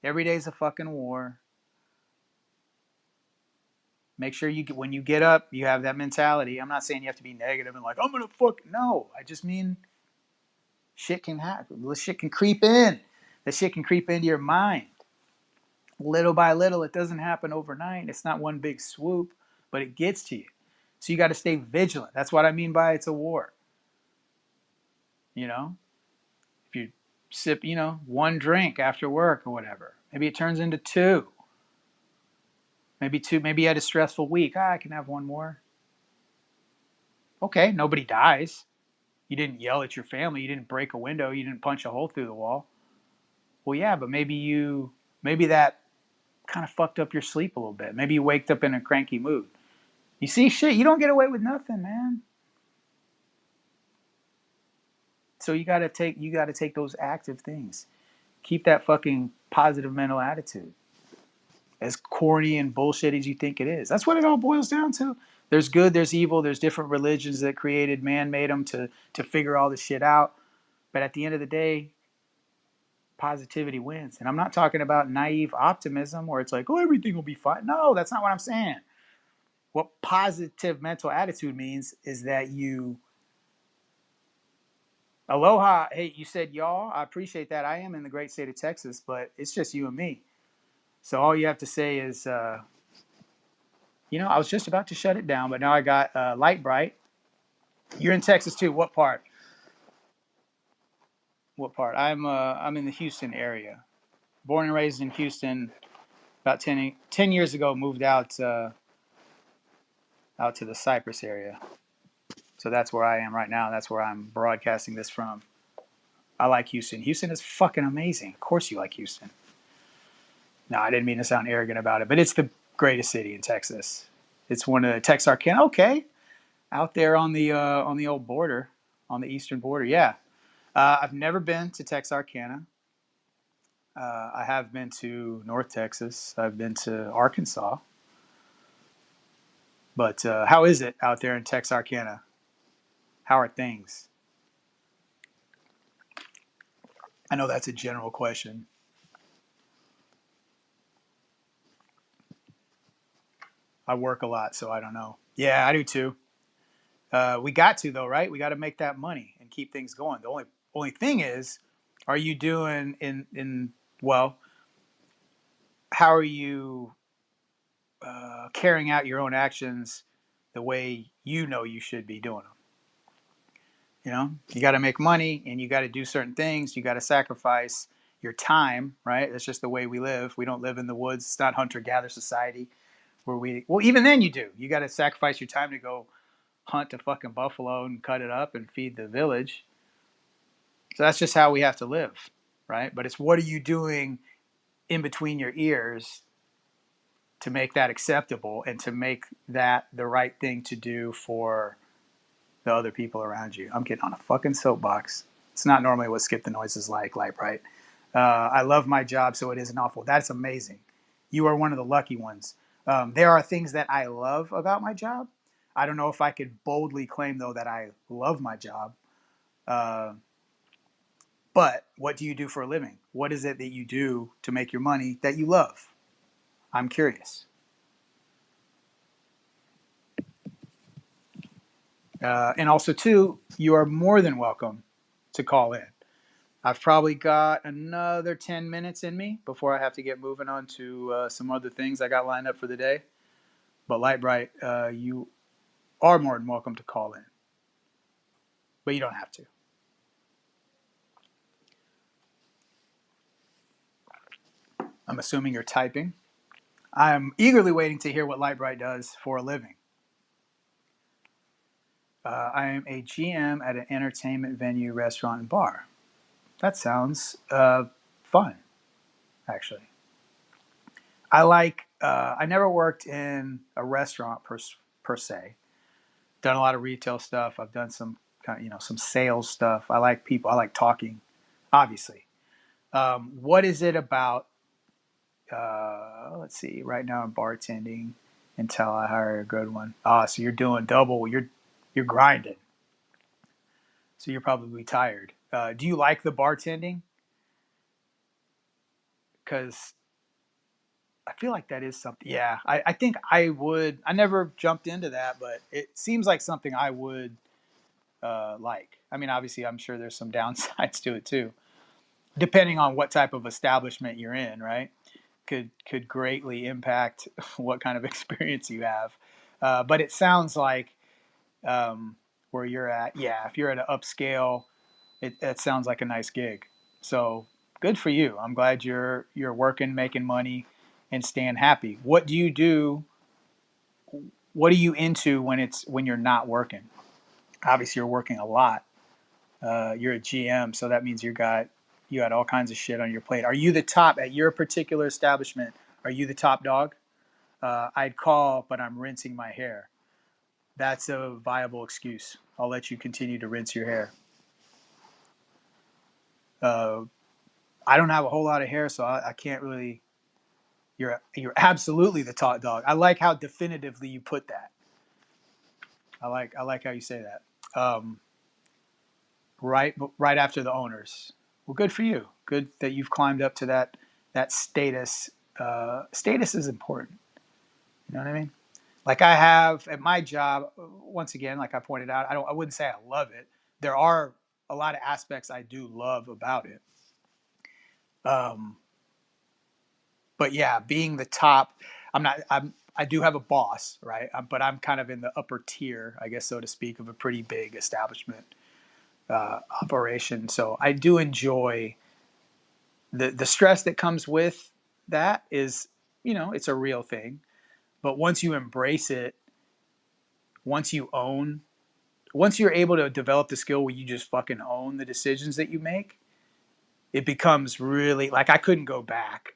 Every day's a fucking war. Make sure when you get up, you have that mentality. I'm not saying you have to be negative and like, I'm gonna fuck. No, I just mean shit can happen. Shit can creep in. That shit can creep into your mind. Little by little, it doesn't happen overnight. It's not one big swoop, but it gets to you. So you got to stay vigilant. That's what I mean by it's a war. You know, if you sip, one drink after work or whatever, maybe it turns into two. Maybe two. Maybe you had a stressful week. I can have one more. Okay, nobody dies. You didn't yell at your family. You didn't break a window. You didn't punch a hole through the wall. Well, yeah, but maybe that kind of fucked up your sleep a little bit. Maybe you waked up in a cranky mood. You see, shit, you don't get away with nothing, man. So you gotta take those active things. Keep that fucking positive mental attitude. As corny and bullshit as you think it is. That's what it all boils down to. There's good, there's evil, there's different religions that created, man made them to figure all this shit out. But at the end of the day, positivity wins. And I'm not talking about naive optimism where it's like, oh, everything will be fine. No, that's not what I'm saying. What positive mental attitude means is that you, aloha, hey, you said y'all, I appreciate that. I am in the great state of Texas, but it's just you and me. So all you have to say is, I was just about to shut it down, but now I got Light Bright. You're in Texas too. What part? What part? I'm in the Houston area. Born and raised in Houston. About 10 years ago, moved out to the Cypress area. So that's where I am right now. That's where I'm broadcasting this from. I like Houston. Houston is fucking amazing. Of course you like Houston. No, I didn't mean to sound arrogant about it, but it's the greatest city in Texas. It's one of the Texarkana. Okay, out there on the old border, on the eastern border. Yeah, I've never been to Texarkana. I have been to North Texas. I've been to Arkansas. But how is it out there in Texarkana? How are things? I know that's a general question. I work a lot, so I don't know. Yeah, I do too. We got to though, right? We got to make that money and keep things going. The only thing is, are you doing in well? How are you carrying out your own actions the way you know you should be doing them? You know, you got to make money and you got to do certain things. You got to sacrifice your time, right? That's just the way we live. We don't live in the woods. It's not hunter-gatherer society where well, even then you do. You got to sacrifice your time to go hunt a fucking buffalo and cut it up and feed the village. So that's just how we have to live, right? But it's what are you doing in between your ears to make that acceptable and to make that the right thing to do for the other people around you. I'm getting on a fucking soapbox. It's not normally what Skip the Noise is like, right? I love my job, so it isn't awful. That's amazing. You are one of the lucky ones. There are things that I love about my job. I don't know if I could boldly claim, though, that I love my job. But what do you do for a living? What is it that you do to make your money that you love? I'm curious. And also, too, you are more than welcome to call in. I've probably got another 10 minutes in me before I have to get moving on to some other things I got lined up for the day. But Light Bright, you are more than welcome to call in. But you don't have to. I'm assuming you're typing. I'm eagerly waiting to hear what Light Bright does for a living. I am a GM at an entertainment venue, restaurant, and bar. That sounds fun, actually. I never worked in a restaurant per se. Done a lot of retail stuff. I've done some some sales stuff. I like people. I like talking, obviously. What is it about? Let's see. Right now I'm bartending until I hire a good one. So you're doing double. You're grinding. So you're probably tired. Do you like the bartending? Because I feel like that is something. Yeah, I think I would. I never jumped into that, but it seems like something I would like. I mean, obviously, I'm sure there's some downsides to it too, depending on what type of establishment you're in. Right, could greatly impact what kind of experience you have. But it sounds like where you're at. Yeah, if you're at an upscale, it sounds like a nice gig. So good for you. I'm glad you're working, making money, and staying happy. What do you do? What are you into when you're not working? Obviously, you're working a lot. You're a GM, so that means you got all kinds of shit on your plate. Are you the top at your particular establishment? Are you the top dog? I'd call, but I'm rinsing my hair. That's a viable excuse. I'll let you continue to rinse your hair. Uh, I don't have a whole lot of hair, so I can't really. You're absolutely the top dog. I like how definitively you put that. I like how you say that. Right after the owners. Well, good for you. Good that you've climbed up to that status. Status is important. You know what I mean? Like I have at my job. Once again, like I pointed out, I wouldn't say I love it. There are a lot of aspects I do love about it. Um, but yeah, being the top, I'm not. I do have a boss, right? But I'm kind of in the upper tier, I guess, so to speak, of a pretty big establishment operation. So I do enjoy the stress that comes with that. Is it's a real thing, but once you embrace it, once you own, once you're able to develop the skill where you just fucking own the decisions that you make, it becomes really like I couldn't go back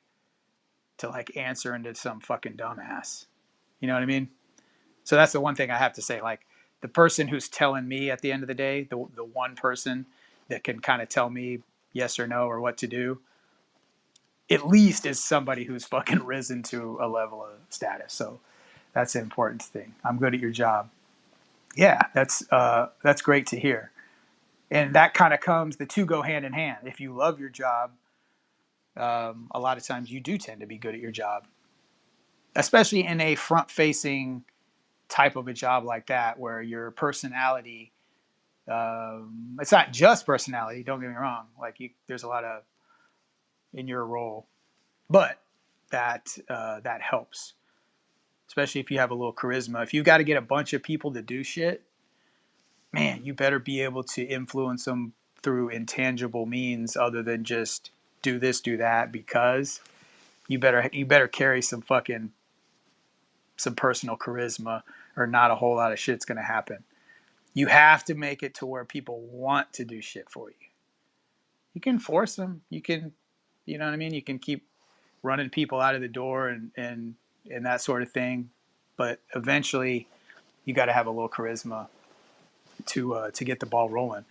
to like answering to some fucking dumbass. You know what I mean? So that's the one thing I have to say. Like the person who's telling me at the end of the day, the one person that can kind of tell me yes or no or what to do, at least is somebody who's fucking risen to a level of status. So that's an important thing. I'm good at your job. Yeah, that's great to hear. And that kind of comes, the two go hand in hand. If you love your job, a lot of times you do tend to be good at your job, especially in a front facing type of a job like that where your personality, it's not just personality, don't get me wrong, like there's a lot of in your role, but that helps, especially if you have a little charisma. If you got to get a bunch of people to do shit, man, you better be able to influence them through intangible means other than just do this, do that, because you better carry some personal charisma, or not a whole lot of shit's gonna happen. You have to make it to where people want to do shit for you. You can force them. You can, you know what I mean? You can keep running people out of the door and that sort of thing. But eventually you got to have a little charisma to get the ball rolling.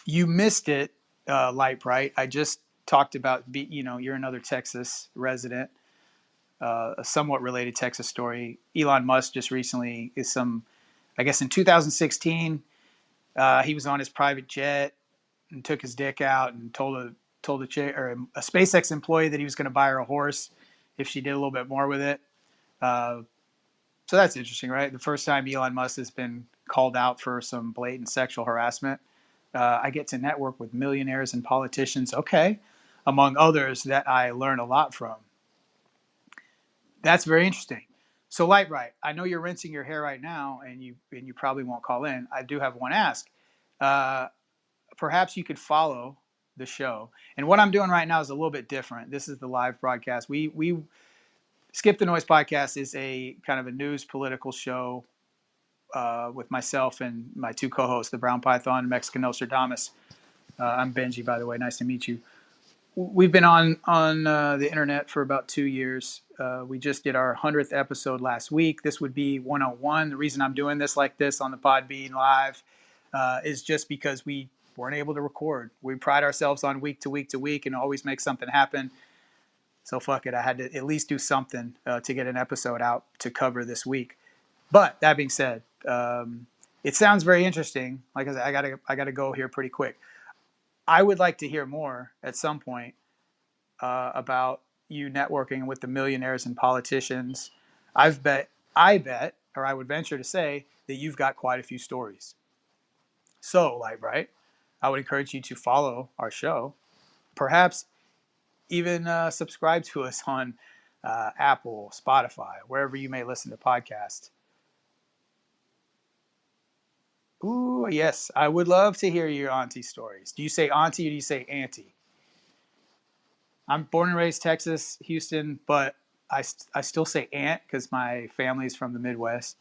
You missed it, Light Bright. I just talked about, you're another Texas resident, a somewhat related Texas story. Elon Musk just recently I guess in 2016, he was on his private jet and took his dick out and told a chick, or a SpaceX employee, that he was going to buy her a horse if she did a little bit more with it. So that's interesting, right? The first time Elon Musk has been called out for some blatant sexual harassment. I get to network with millionaires and politicians, okay, among others that I learn a lot from. That's very interesting. So, Light Bright, I know you're rinsing your hair right now, and you probably won't call in. I do have one ask. Perhaps you could follow the show. And what I'm doing right now is a little bit different. This is the live broadcast. We Skip the Noise podcast is a kind of a news political show with myself and my two co-hosts, the Brown Python, Mexican Nostradamus. I'm Benji, by the way. Nice to meet you. We've been on the internet for about 2 years. We just did our 100th episode last week. This would be 101. The reason I'm doing this like this on the PodBean live is just because we weren't able to record. We pride ourselves on week to week to week and always make something happen. So fuck it. I had to at least do something to get an episode out to cover this week. But that being said, it sounds very interesting. Like I said, I gotta go here pretty quick. I would like to hear more at some point about you networking with the millionaires and politicians. I bet, or I would venture to say that you've got quite a few stories. So, Light Bright, I would encourage you to follow our show. Perhaps even subscribe to us on Apple, Spotify, wherever you may listen to podcasts. Ooh, yes, I would love to hear your auntie stories. Do you say auntie or do you say auntie? I'm born and raised Texas, Houston, but I still say aunt because my family's from the Midwest.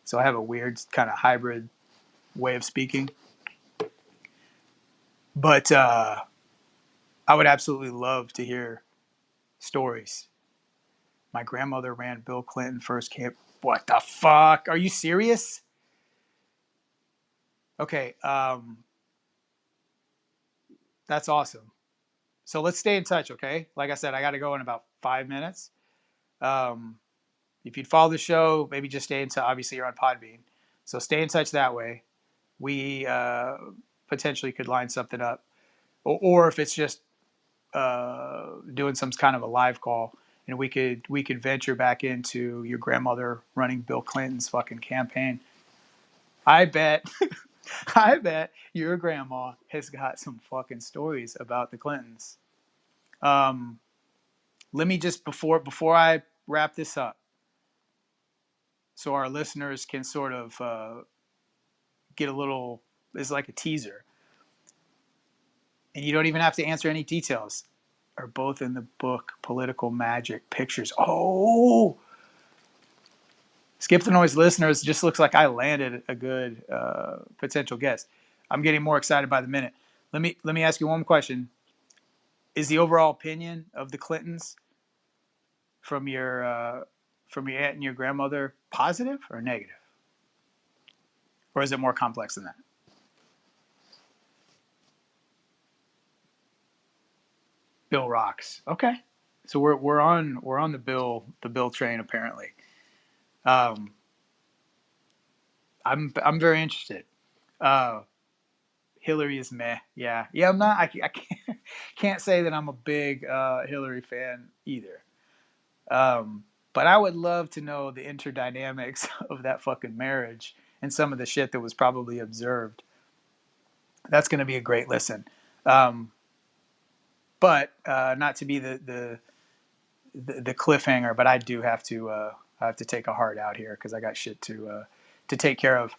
So I have a weird kind of hybrid way of speaking. But I would absolutely love to hear stories. My grandmother ran Bill Clinton first camp. What the fuck? Are you serious? Okay, that's awesome. So let's stay in touch, okay? Like I said, I got to go in about 5 minutes. If you'd follow the show, maybe just stay in touch. Obviously, you're on Podbean. So stay in touch that way. We potentially could line something up. Or if it's just doing some kind of a live call, and we could venture back into your grandmother running Bill Clinton's fucking campaign. I bet I bet your grandma has got some fucking stories about the Clintons. Let me just before I wrap this up, so our listeners can sort of get a little, it's like a teaser, and you don't even have to answer any details. Are both in the book Political Magic Pictures. Oh, Skip the Noise listeners, just looks like I landed a good potential guest. I'm getting more excited by the minute. Let me ask you one question. Is the overall opinion of the Clintons from your aunt and your grandmother positive or negative? Or is it more complex than that? Bill rocks. Okay. So we're on the Bill train apparently. I'm very interested. Hillary is meh. Yeah. I'm not. I can't say that I'm a big Hillary fan either. But I would love to know the interdynamics of that fucking marriage and some of the shit that was probably observed. That's going to be a great listen. But not to be the cliffhanger, but I do have to take a heart out here because I got shit to take care of.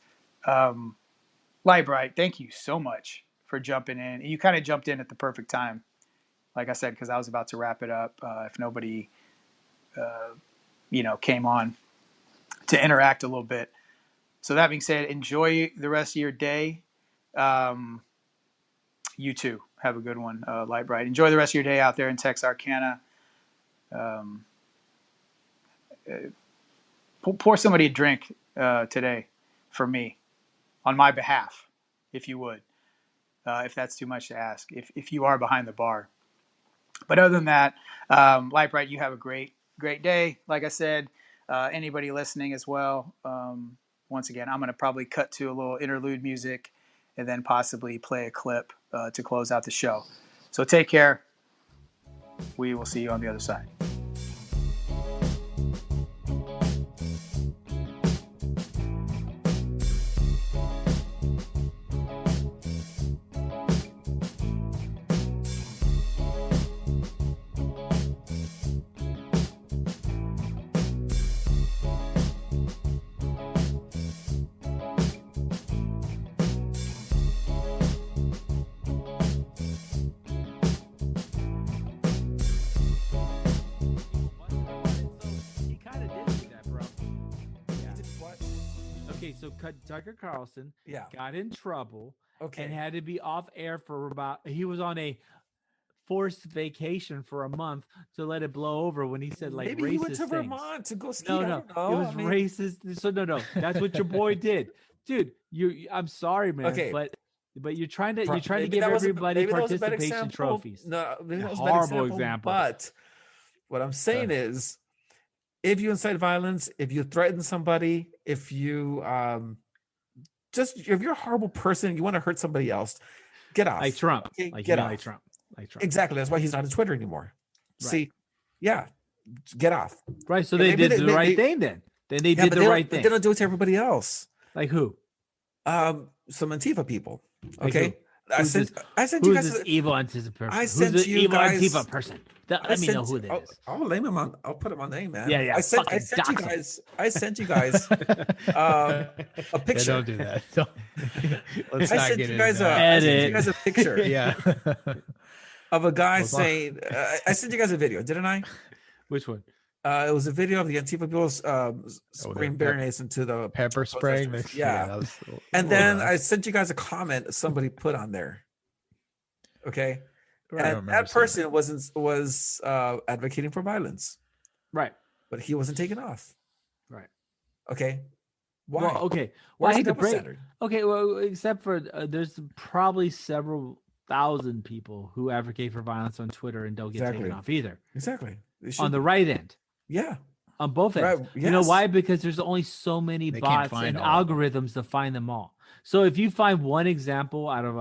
Lightbright, thank you so much for jumping in. You kind of jumped in at the perfect time, like I said, because I was about to wrap it up. If nobody, came on to interact a little bit. So that being said, enjoy the rest of your day. You too. Have a good one, Lightbright. Enjoy the rest of your day out there in Texarkana. Pour somebody a drink today for me on my behalf, if you would, if that's too much to ask, if you are behind the bar. But other than that, Lightbright, you have a great day. Like I said, anybody listening as well, once again, I'm going to probably cut to a little interlude music and then possibly play a clip to close out the show. So take care. We will see you on the other side. Tucker Carlson got in trouble and had to be off air for he was on a forced vacation for a month to let it blow over when he said maybe racist he went to things. Vermont to go ski. No, it was racist. So no, that's what your boy did, dude. I'm sorry, man, but you're trying to give everybody participation trophies. No, horrible example. But what I'm saying is, if you incite violence, if you threaten somebody, if you if you're a horrible person, you want to hurt somebody else, get off. Like Trump. Okay? Get off. Like Trump. Exactly. That's why he's not on Twitter anymore. Right. See, get off. Right. So they did the right thing then. Then they did the right thing. They don't do it to everybody else. Like who? Some Antifa people. Like okay. I sent you guys this evil Antifa person. Who's the evil Antifa person? Let me know who that is. I'll name him on. I'll put him on name, man. Yeah. I sent you guys a picture. Yeah, don't do that. Let's I not sent get you into guys that. I sent you guys a picture. Yeah. Of a guy saying, I sent you guys a video, didn't I? Which one? It was a video of the Antifa people spraying bayonets into the pepper spraying. Yeah. And then I sent you guys a comment somebody put on there. Okay. And that person was advocating for violence. Right. But he wasn't taken off. Right. Okay. Why? Well, okay. Why is he double standard? Okay. Well, except for there's probably several thousand people who advocate for violence on Twitter and don't get taken off either. Exactly. On the right end. Yeah. On both ends. Right. Yes. You know why? Because there's only so many bots and algorithms to find them all. So if you find one example out of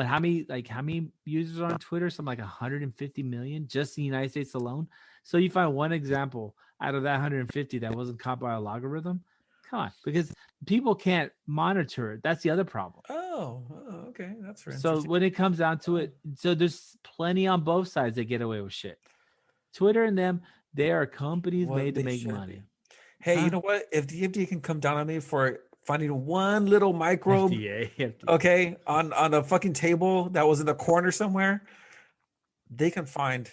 how many users on Twitter? Something like 150 million just in the United States alone. So you find one example out of that 150 that wasn't caught by a logarithm. Come on, because people can't monitor it. That's the other problem. Oh, okay. That's right. So when it comes down to it, so there's plenty on both sides that get away with shit. Twitter and them, they are companies made to make money. Hey, you know what? If the FDA can come down on me for finding one little microbe, FDA. Okay, on a fucking table that was in a corner somewhere, they can find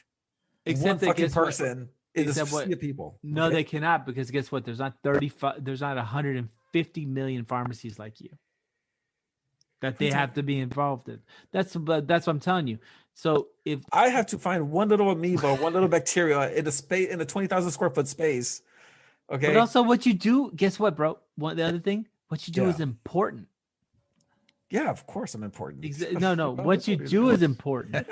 one fucking person in this sea of people. No, they cannot, because guess what? There's not 150 million pharmacies like you that they have to be involved in. That's what I'm telling you. So if I have to find one little amoeba, one little bacteria in a 20,000 square foot space, okay. But also, what you do, guess what, bro? The other thing, what you do is important. Yeah, of course I'm important. No. What you do is important.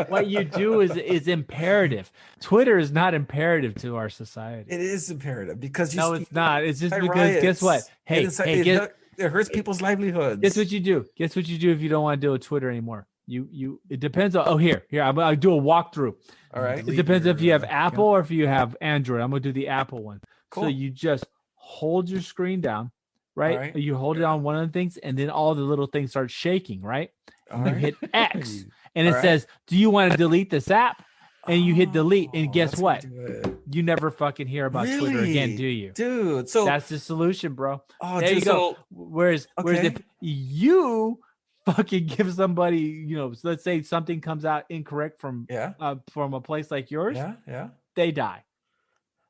What you do is imperative. Twitter is not imperative to our society. It is imperative because it's not. It's just because guess what? It hurts people's livelihoods. Guess what you do? Guess what you do if you don't want to deal with Twitter anymore? It depends on. Oh, here. I'll do a walkthrough. All right. It depends if you have Apple or if you have Android. I'm gonna do the Apple one. Cool. So you just hold your screen down, right? You hold it on one of the things, and then all the little things start shaking, right? And you hit X, and it says, "Do you want to delete this app?" And you hit delete, and guess what? You never fucking hear about Twitter again, do you, dude? So that's the solution, bro. Oh, there you go. Whereas if you fucking give somebody, so let's say something comes out incorrect from a place like yours, they die.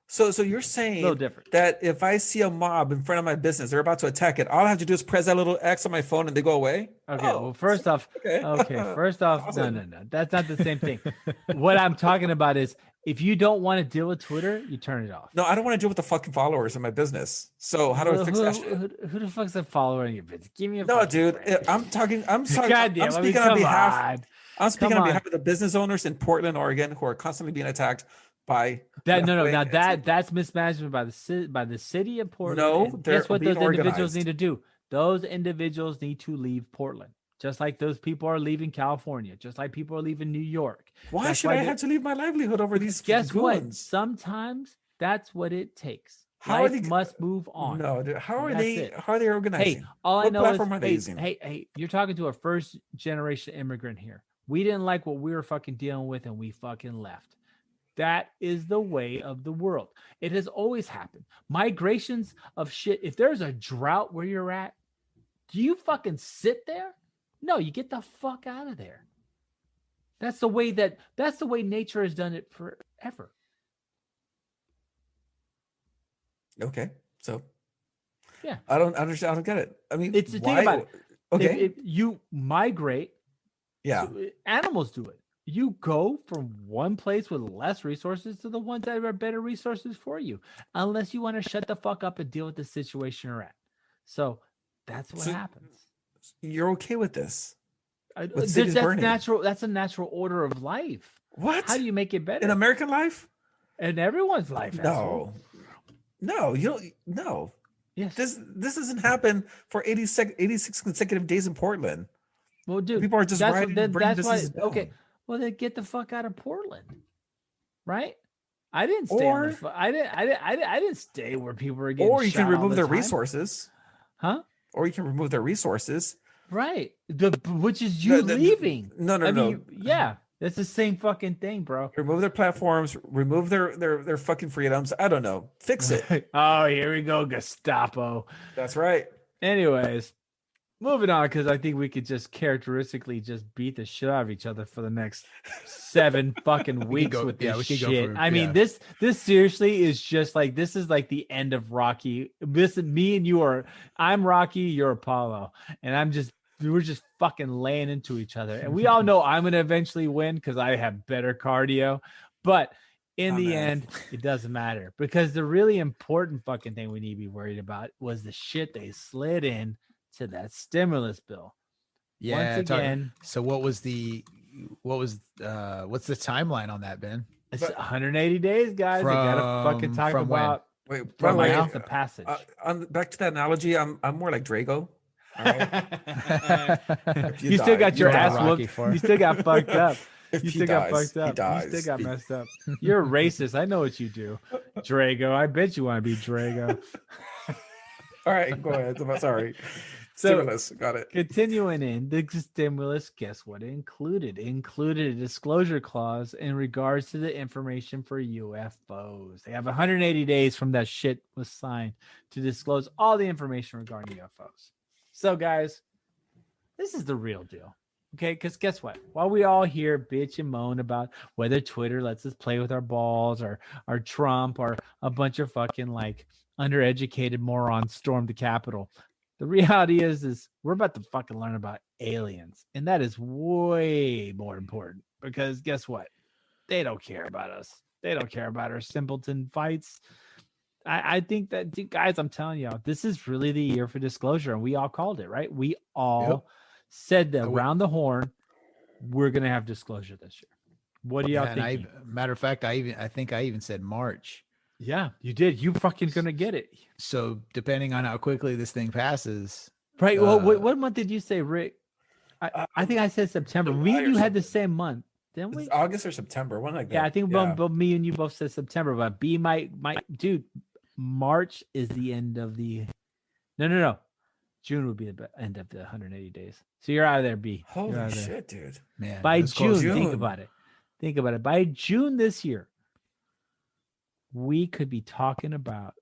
So you're saying that if I see a mob in front of my business, they're about to attack it, all I have to do is press that little X on my phone and they go away? Okay, well, first off, awesome. No. That's not the same thing. What I'm talking about is if you don't want to deal with Twitter, you turn it off. No, I don't want to deal with the fucking followers in my business. So how do I fix that shit? Who the fuck's a follower in your business? Give me a dude. I'm speaking on behalf of the business owners in Portland, Oregon, who are constantly being attacked by that. Now that's mismanagement by the city of Portland. No, guess what those individuals need to do? Those individuals need to leave Portland, just like those people are leaving California, just like people are leaving New York. Why should I have to leave my livelihood over these? Guess what? Sometimes that's what it takes. Life must move on. No, dude, how are they organizing? Hey, all I know is, hey, you're talking to a first generation immigrant here. We didn't like what we were fucking dealing with, and we fucking left. That is the way of the world. It has always happened. Migrations of shit. If there's a drought where you're at, do you fucking sit there? No, you get the fuck out of there. That's the way nature has done it forever. Okay. So yeah. I don't understand. I don't get it. I mean, it's the thing about it. Okay. If you migrate, animals do it. You go from one place with less resources to the ones that are better resources for you, unless you want to shut the fuck up and deal with the situation you're at. So that's what happens. You're okay with this? That's natural. That's a natural order of life. What? How do you make it better in American life? In everyone's life. No, you don't. No. Yes. This doesn't happen for 86 consecutive days in Portland. Well, dude, people are just riding. That's why. Okay. Well, then get the fuck out of Portland, right? I didn't stay. I didn't stay where people were getting. Or you can remove their resources, huh? Or you can remove their resources, right? Which is you leaving. No. Yeah, that's the same fucking thing, bro. Remove their platforms. Remove their fucking freedoms. I don't know. Fix it. Oh, here we go, Gestapo. That's right. Anyways. Moving on, because I think we could just characteristically just beat the shit out of each other for the next 7 fucking weeks with this shit. I mean, this seriously is just like, this is like the end of Rocky. Me and you I'm Rocky, you're Apollo, and we're just fucking laying into each other. And we all know I'm going to eventually win because I have better cardio, but in the end, it doesn't matter, because the really important fucking thing we need to be worried about was the shit they slid in to that stimulus bill. Yeah. Once again, so what's the timeline on that, Ben? It's 180 days, guys. They gotta fucking talk about. Wait, from the passage. Back to that analogy, I'm more like Drago. Right? you still got your ass whooped. You still got fucked up. You still got fucked up. You still got messed up. You're a racist. I know what you do, Drago. I bet you want to be Drago. All right, go ahead. I'm sorry. Stimulus, got it. Continuing in, the stimulus, guess what it included? It included a disclosure clause in regards to the information for UFOs. They have 180 days from that shit was signed to disclose all the information regarding UFOs. So, guys, this is the real deal. Okay, because guess what? While we all hear bitch and moan about whether Twitter lets us play with our balls or Trump or a bunch of fucking like undereducated morons storm the Capitol, the reality is we're about to fucking learn about aliens, and that is way more important, because guess what? They don't care about us. They don't care about our simpleton fights. I think that, guys, I'm telling you, this is really the year for disclosure, and we all called it, right? We all said that around the horn, we're gonna have disclosure this year. What do y'all think? Matter of fact, I think I even said March. Yeah, you did. You fucking gonna get it. So depending on how quickly this thing passes, right? Well, what month did you say, Rick? I think I said September. Me and you had the same month, didn't we? It's August or September, one like that. Yeah, I think both me and you both said September, but B might dude. March is the end of the. No. June would be the end of the 180 days. So you're out of there, B. Holy shit, dude. Man, by June, think about it. Think about it. By June this year, we could be talking about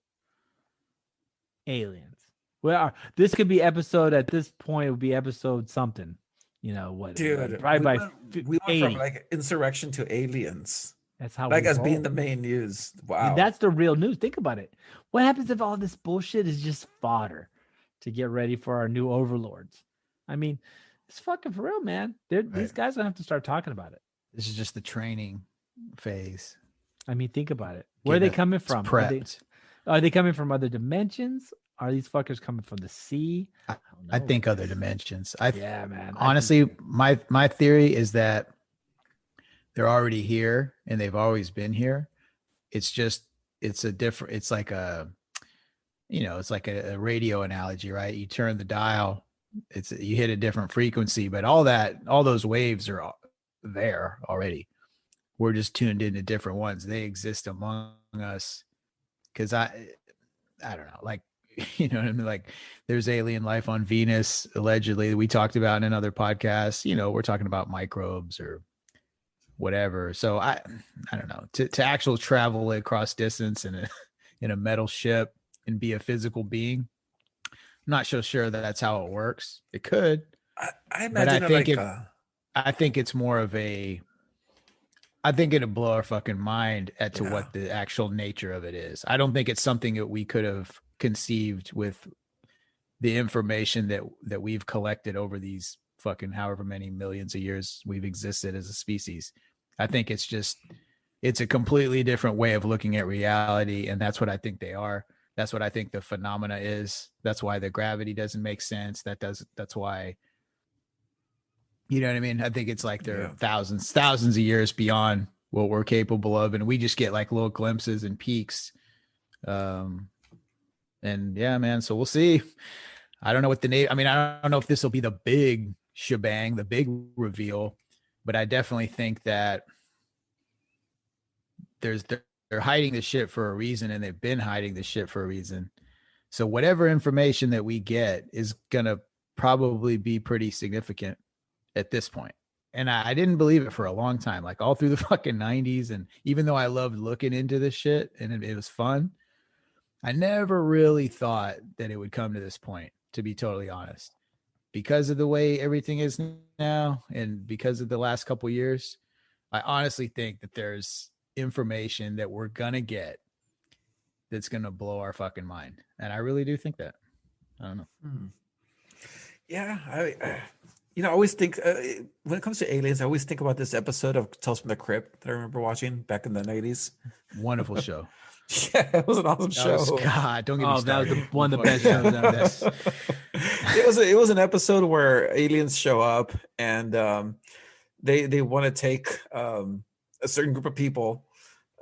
aliens. Well, this could be episode at this point. It would be episode something. You know what? Dude, probably we went from like insurrection to aliens. That's how like as being the main news. Wow. And that's the real news. Think about it. What happens if all this bullshit is just fodder to get ready for our new overlords? I mean, it's fucking for real, man. These guys don't have to start talking about it. This is just the training phase. I mean, think about it. Where are they coming from? Are they coming from other dimensions? Are these fuckers coming from the sea? I think other dimensions. Yeah, man. Honestly, my theory is that they're already here and they've always been here. It's like a radio analogy, right? You turn the dial, you hit a different frequency, but all those waves are there already. We're just tuned into different ones. They exist among us. Cause I don't know, like, you know what I mean? Like there's alien life on Venus, allegedly, we talked about in another podcast. You know, we're talking about microbes or whatever. So I don't know, to actual travel across distance in a metal ship and be a physical being. I'm not so sure that's how it works. It could. I imagine I think it's more of I think it'll blow our fucking mind as to what the actual nature of it is. I don't think it's something that we could have conceived with the information that we've collected over these fucking however many millions of years we've existed as a species. I think it's a completely different way of looking at reality. And that's what I think they are. That's what I think the phenomena is. That's why the gravity doesn't make sense. That's why, you know what I mean? I think it's like they're thousands of years beyond what we're capable of. And we just get like little glimpses and peaks. And yeah, man. So we'll see. I don't know what I don't know if this will be the big shebang, the big reveal, but I definitely think that they're hiding the shit for a reason, and they've been hiding the shit for a reason. So whatever information that we get is going to probably be pretty significant at this point. And I didn't believe it for a long time, like all through the fucking 90s. And even though I loved looking into this shit and it was fun, I never really thought that it would come to this point, to be totally honest, because of the way everything is now. And because of the last couple of years, I honestly think that there's information that we're going to get that's going to blow our fucking mind. And I really do think that. I don't know. Yeah. I always think when it comes to aliens, I always think about this episode of Tales from the Crypt that I remember watching back in the 90s. Wonderful show. Yeah, it was an awesome show. God, don't get me started. That was one of the best shows ever. It was an episode where aliens show up and they want to take a certain group of people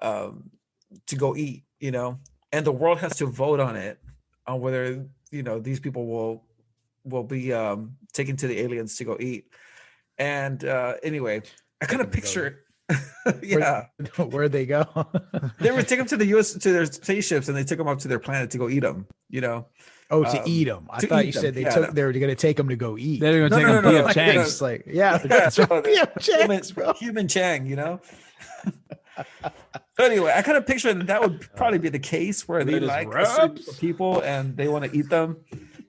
to go eat, and the world has to vote on it, on whether these people will be taken to the aliens to go eat. And anyway, I kind of picture where'd they go? They would take them to their spaceships, and they took them up to their planet to go eat them. To eat them. I thought you said they were going to take them to go eat. They were going to take them to P.F. Chang's. Like, P.F. Chang's, bro. Human Chang, So anyway, I kind of picture that would probably be the case where they like people and they want to eat them,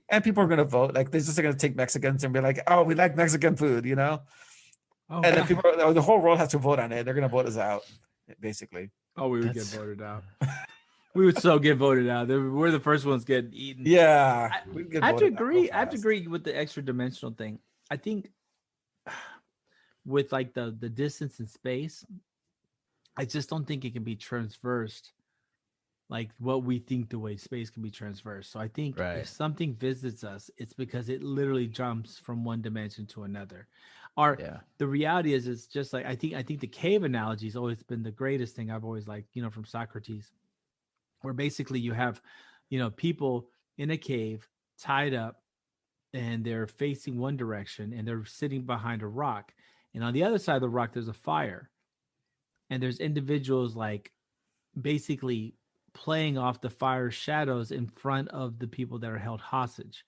and people are going to vote. Like they're just going to take Mexicans and be like, "Oh, we like Mexican food," and then the whole world has to vote on it. They're going to vote us out, basically. Oh, we would get voted out. We would so get voted out. We're the first ones getting eaten. Yeah, I have to agree. I have to agree with the extra dimensional thing. I think with like the distance in space, I just don't think it can be transversed like what we think the way space can be transversed. So I think if something visits us, it's because it literally jumps from one dimension to another. The reality is, it's just like I think the cave analogy has always been the greatest thing I've always liked, from Socrates, where basically you have, people in a cave tied up, and they're facing one direction, and they're sitting behind a rock, and on the other side of the rock there's a fire, and there's individuals like basically playing off the fire shadows in front of the people that are held hostage.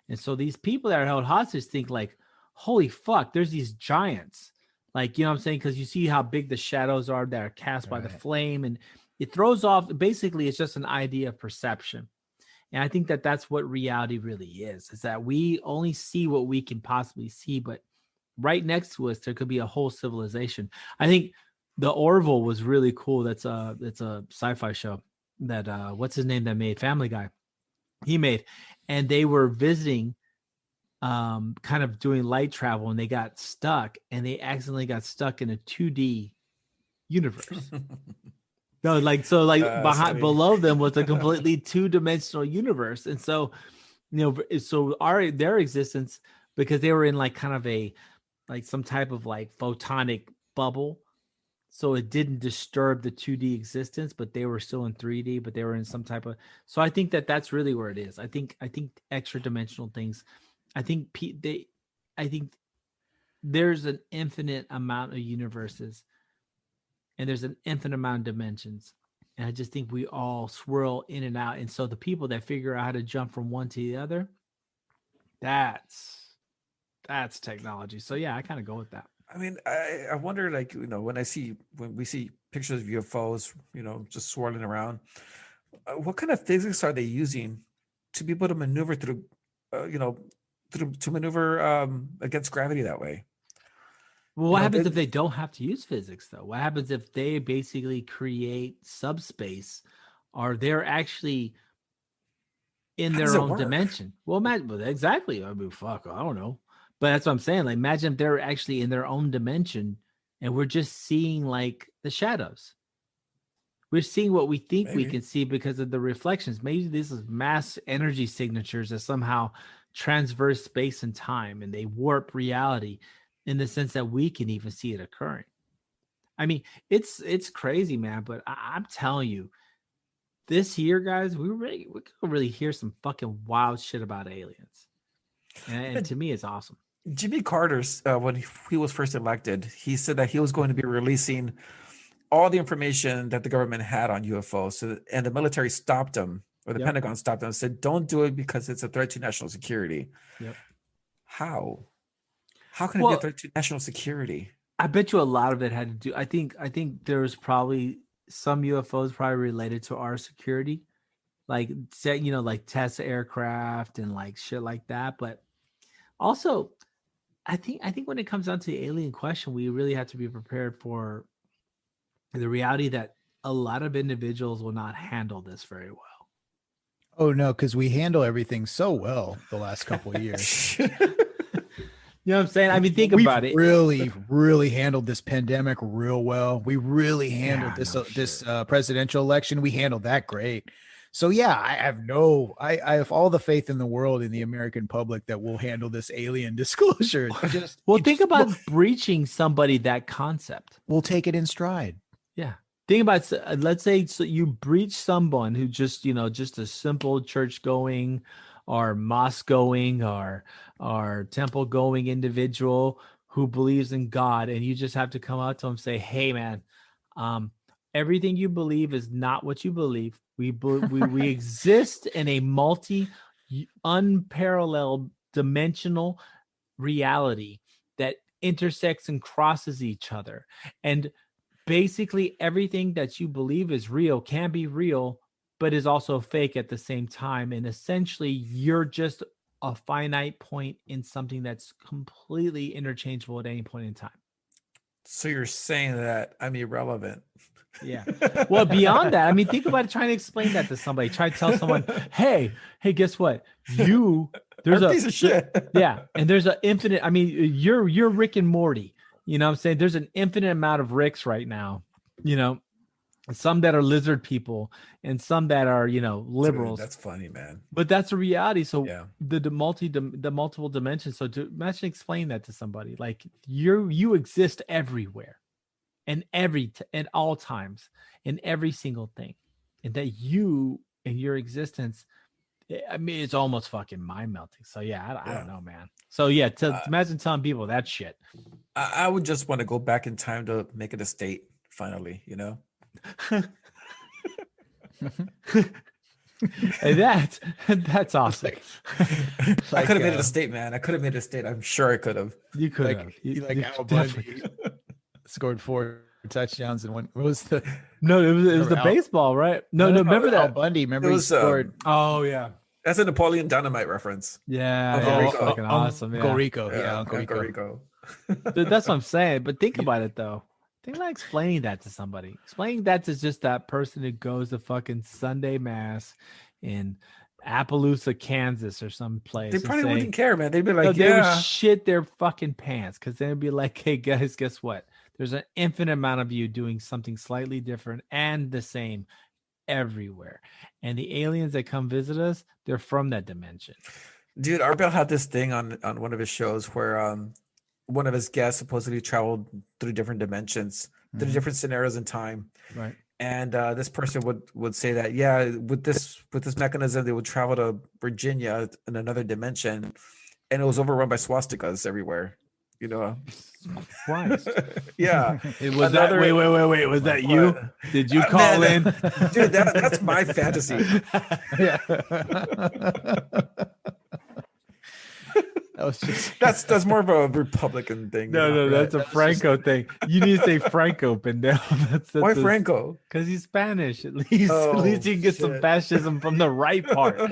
And so these people that are held hostage think like, holy fuck, there's these giants. Like, you know what I'm saying? Because you see how big the shadows are that are cast by the flame, and it throws off. Basically, it's just an idea of perception. And I think that that's what reality really is that we only see what we can possibly see, but right next to us, there could be a whole civilization. I think the Orville was really cool. That's a sci-fi show that, what's his name that made Family Guy? He made, and they were visiting, kind of doing light travel, and they got stuck, and they accidentally got stuck in a 2D universe. No, like, so like below them was a completely two-dimensional universe. And so, you know, so their existence, because they were in like kind of a, like some type of like photonic bubble. So it didn't disturb the 2D existence, but they were still in 3D, but they were in some type of, so I think that that's really where it is. I think extra dimensional things, I think there's an infinite amount of universes, and there's an infinite amount of dimensions. And I just think we all swirl in and out. And so the people that figure out how to jump from one to the other, that's technology. So yeah, I kind of go with that. I mean, I wonder, like, you know, when we see pictures of UFOs, you know, just swirling around, what kind of physics are they using to be able to maneuver through, to maneuver against gravity that way? Well, what happens if they don't have to use physics, though? What happens if they basically create subspace, or they're actually in their own dimension? Well, imagine, exactly. I mean, fuck, I don't know. But that's what I'm saying. Like, imagine if they're actually in their own dimension, and we're just seeing like the shadows. We're seeing what we think we can see because of the reflections. Maybe this is mass energy signatures that somehow transverse space and time, and they warp reality in the sense that we can even see it occurring. I mean, it's crazy, man. But I'm telling you, this year, guys, we could really hear some fucking wild shit about aliens. And to me, it's awesome. Jimmy Carter, when he was first elected, he said that he was going to be releasing all the information that the government had on UFOs. And the military stopped him, or the Pentagon stopped him and said, don't do it because it's a threat to national security. Yep. How can it be a threat to national security? I bet you a lot of it had to do. I think there's probably some UFOs probably related to our security, like, you know, like test aircraft and like shit like that. But also, I think when it comes down to the alien question, we really have to be prepared for the reality that a lot of individuals will not handle this very well. Oh no, because we handle everything so well the last couple of years. You know what I'm saying? I mean, think about it. Really handled this pandemic real well. We really handled this presidential election. We handled that great. So yeah, I have all the faith in the world in the American public that we'll handle this alien disclosure. Think about breaching somebody that concept. We'll take it in stride. Yeah. Think about, let's say you breach someone who just a simple church going or mosque going or temple going individual who believes in God, and you just have to come out to him and say, hey man, everything you believe is not what you believe. We exist in a unparalleled dimensional reality that intersects and crosses each other. And basically everything that you believe is real can be real, but is also fake at the same time. And essentially you're just a finite point in something that's completely interchangeable at any point in time. So you're saying that I'm irrelevant. Yeah. Well, beyond that, I mean, think about it, trying to explain that to somebody. Try to tell someone, hey, guess what? There's a piece of shit. Yeah. And there's an infinite, I mean, you're Rick and Morty. You know what I'm saying? There's an infinite amount of Ricks right now, you know, some that are lizard people and some that are, you know, liberals. Dude, that's funny, man. But that's a reality. So the multiple dimensions. So to imagine explain that to somebody, like you exist everywhere and at all times in every single thing, and that you and your existence I mean, it's almost fucking mind melting. So yeah, I don't know, man. So yeah, to imagine telling people that shit. I would just want to go back in time to make it a state finally, you know. And that's awesome. I could have made it a state, man. I could have made it a state. I'm sure I could have. You could have. You Al Bundy scored 4 touchdowns and one. What was the? No, it was the baseball, right? No. Remember that Al Bundy? Remember he scored? Oh yeah. That's a Napoleon Dynamite reference. Yeah, Uncle Rico. Fucking awesome. Uncle Yeah. Rico. Yeah, Uncle Rico. Dude, that's what I'm saying. But think about it though. Think about explaining that to somebody. Explaining that to just that person who goes to fucking Sunday mass in Appaloosa, Kansas, or some place. They probably wouldn't care, man. They'd be like, they would shit their fucking pants because they'd be like, "Hey guys, guess what? There's an infinite amount of you doing something slightly different and the same everywhere, and the aliens that come visit us, they're from that dimension." Dude, Arbel had this thing on one of his shows where one of his guests supposedly traveled through different dimensions, through different scenarios in time. Right. And this person would say that, yeah, with this mechanism, they would travel to Virginia in another dimension, and it was overrun by swastikas everywhere. You know, Christ. Yeah. It was that. Wait. Was that you? Did you call in? Dude, that's my fantasy. Yeah. That was just that's more of a Republican thing. No, that's a Franco thing. You need to say Franco, Pendel. Why Franco? Because he's Spanish. At least you can get some fascism from the right part.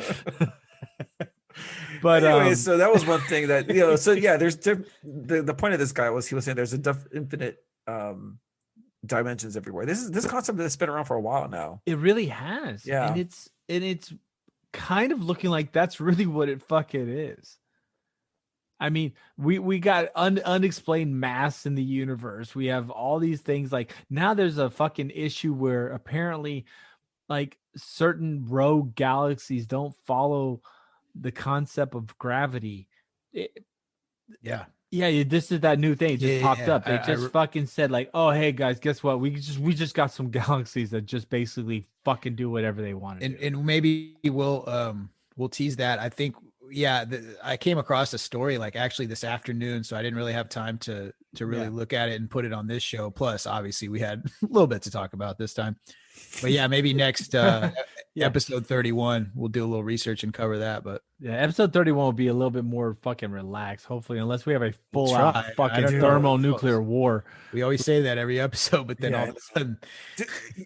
But anyway, so that was one thing that So yeah, there's the point of this guy was he was saying there's infinite dimensions everywhere. This concept that's been around for a while now. It really has. Yeah, and it's kind of looking like that's really what it fucking is. I mean, we got unexplained mass in the universe. We have all these things. Like now there's a fucking issue where apparently like certain rogue galaxies don't follow the concept of gravity. Yeah, this is that new thing. It just popped up. They just fucking said like, oh, hey guys, guess what? We just got some galaxies that just basically fucking do whatever they want to do. And maybe we'll tease that. I think I came across a story like actually this afternoon, so I didn't really have time to really look at it and put it on this show. Plus, obviously, we had a little bit to talk about this time. But yeah, maybe next episode 31, we'll do a little research and cover that. But yeah, episode 31 will be a little bit more fucking relaxed, hopefully, unless we have a full out fucking thermonuclear war. We always say that every episode, but then all of a sudden,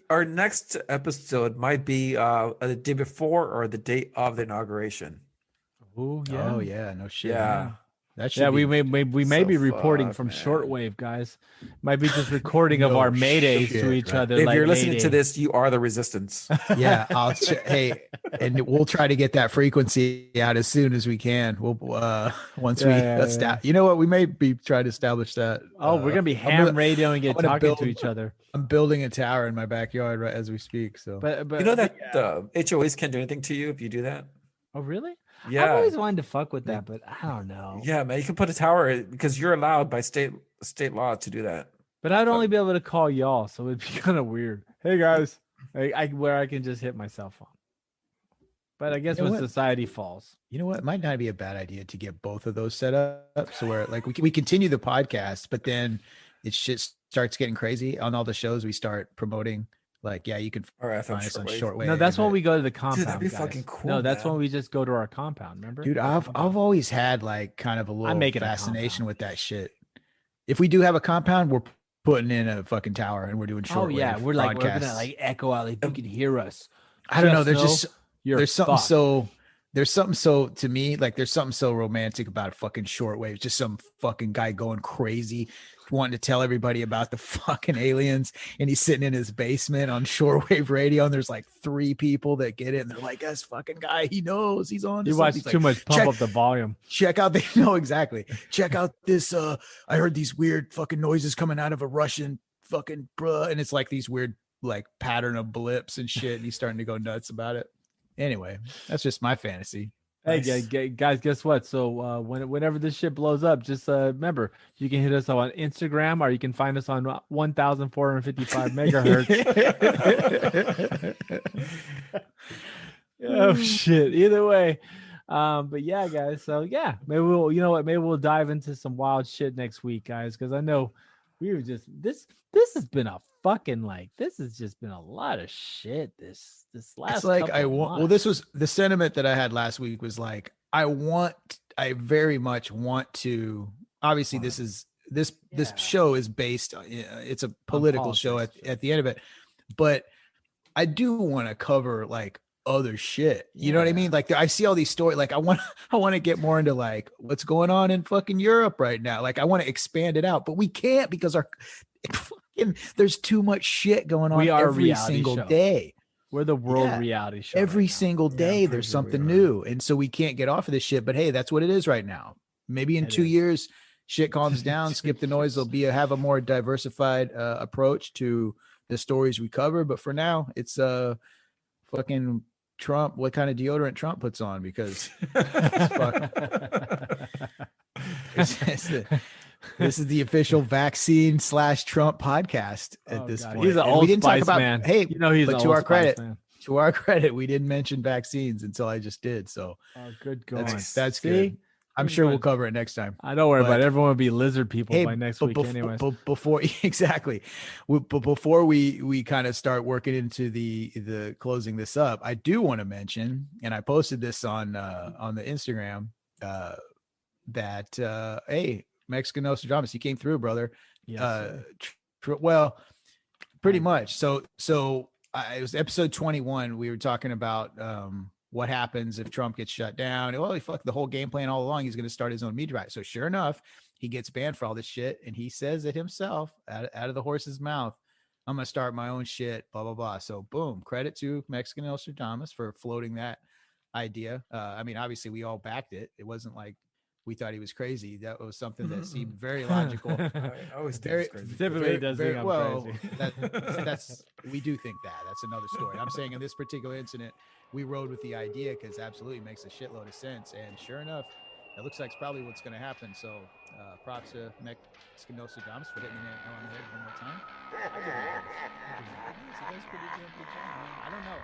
our next episode might be the day before or the day of the inauguration. Oh yeah. Oh yeah, no shit. Yeah. That should we may be reporting from shortwave, guys. Might be just recording of our maydays to each other. If you're listening to this, you are the resistance. Yeah, hey, and we'll try to get that frequency out as soon as we can. We'll once you know what, we may be trying to establish that. Oh, we're gonna be radioing and talking to each other. I'm building a tower in my backyard right as we speak. So, but you know that HOAs can't do anything to you if you do that. Oh, really? Yeah, I've always wanted to fuck with that, but I don't know. Yeah, man, you can put a tower because you're allowed by state law to do that. But I'd only be able to call y'all, so it'd be kind of weird. Hey guys, where I can just hit my cell phone. But I guess when society falls, you know what? It might not be a bad idea to get both of those set up, so where like we continue the podcast, but then it just starts getting crazy on all the shows. We start promoting. Like, yeah, you can find us on shortwave. No, that's when we go to the compound. Dude, that'd be fucking cool. No, that's when we just go to our compound. Remember, dude? I've always had like kind of a little fascination with that shit. If we do have a compound, we're putting in a fucking tower and we're doing shortwave. Oh yeah, we're gonna like echo out like you can hear us. I don't know. There's something so to me like there's something so romantic about a fucking shortwave. Just some fucking guy going crazy, wanting to tell everybody about the fucking aliens, and he's sitting in his basement on shortwave radio, and there's like 3 people that get it, and they're like, "This fucking guy, he knows he's on." You watch too much. Pump up the volume. Check out exactly. Check out this. I heard these weird fucking noises coming out of a Russian fucking bruh, and it's like these weird like pattern of blips and shit, and he's starting to go nuts about it. Anyway, that's just my fantasy. Hey guys, guess what? So whenever this shit blows up, just remember you can hit us on Instagram or you can find us on 1,455 megahertz. Oh shit. Either way. But yeah, guys. So yeah, maybe we'll, you know what? Maybe we'll dive into some wild shit next week, guys, because I know we were just this has been a fucking this has just been a lot of shit this last. It's like couple well, months. this was the sentiment that I had last week was like I very much want to. Obviously, this show is based on, it's a political show at the end of it, but I do want to cover like other shit. You know what I mean? Like I see all these stories. Like I want to get more into like what's going on in fucking Europe right now. Like I want to expand it out, but we can't because there's too much shit going on every single day. We're the world reality show. Every single day there's something new. And so we can't get off of this shit, but hey, that's what it is right now. Maybe in 2 years, shit calms down, skip the noise. There'll have a more diversified approach to the stories we cover. But for now, it's fucking Trump, what kind of deodorant Trump puts on, because this is the official vaccine / Trump podcast at this point. He's an old Spice man. Hey, you know, he's but to our credit, we didn't mention vaccines until I just did. So good going. That's good. I'm sure we'll cover it next time. I don't worry about it. Everyone will be lizard people by next week anyways. Before we kind of start working into the closing this up, I do want to mention, and I posted this on the Instagram, that hey, Mexican Nostradamus, he came through, brother. Yes, well, pretty much. So it was episode 21. We were talking about what happens if Trump gets shut down. Well, he fucked the whole game plan all along. He's going to start his own media right. So sure enough, he gets banned for all this shit. And he says it himself out of the horse's mouth. I'm going to start my own shit, blah, blah, blah. So boom, credit to Mexican Nostradamus for floating that idea. I mean, obviously we all backed it. It wasn't like we thought he was crazy. That was something that seemed very logical. I always think typically does think I'm crazy. That's we do think that. That's another story. I'm saying in this particular incident, we rode with the idea because absolutely makes a shitload of sense. And sure enough, it looks like it's probably what's going to happen. So props to Mexican Nostradamus for hitting the nail on the head one more time. I don't know.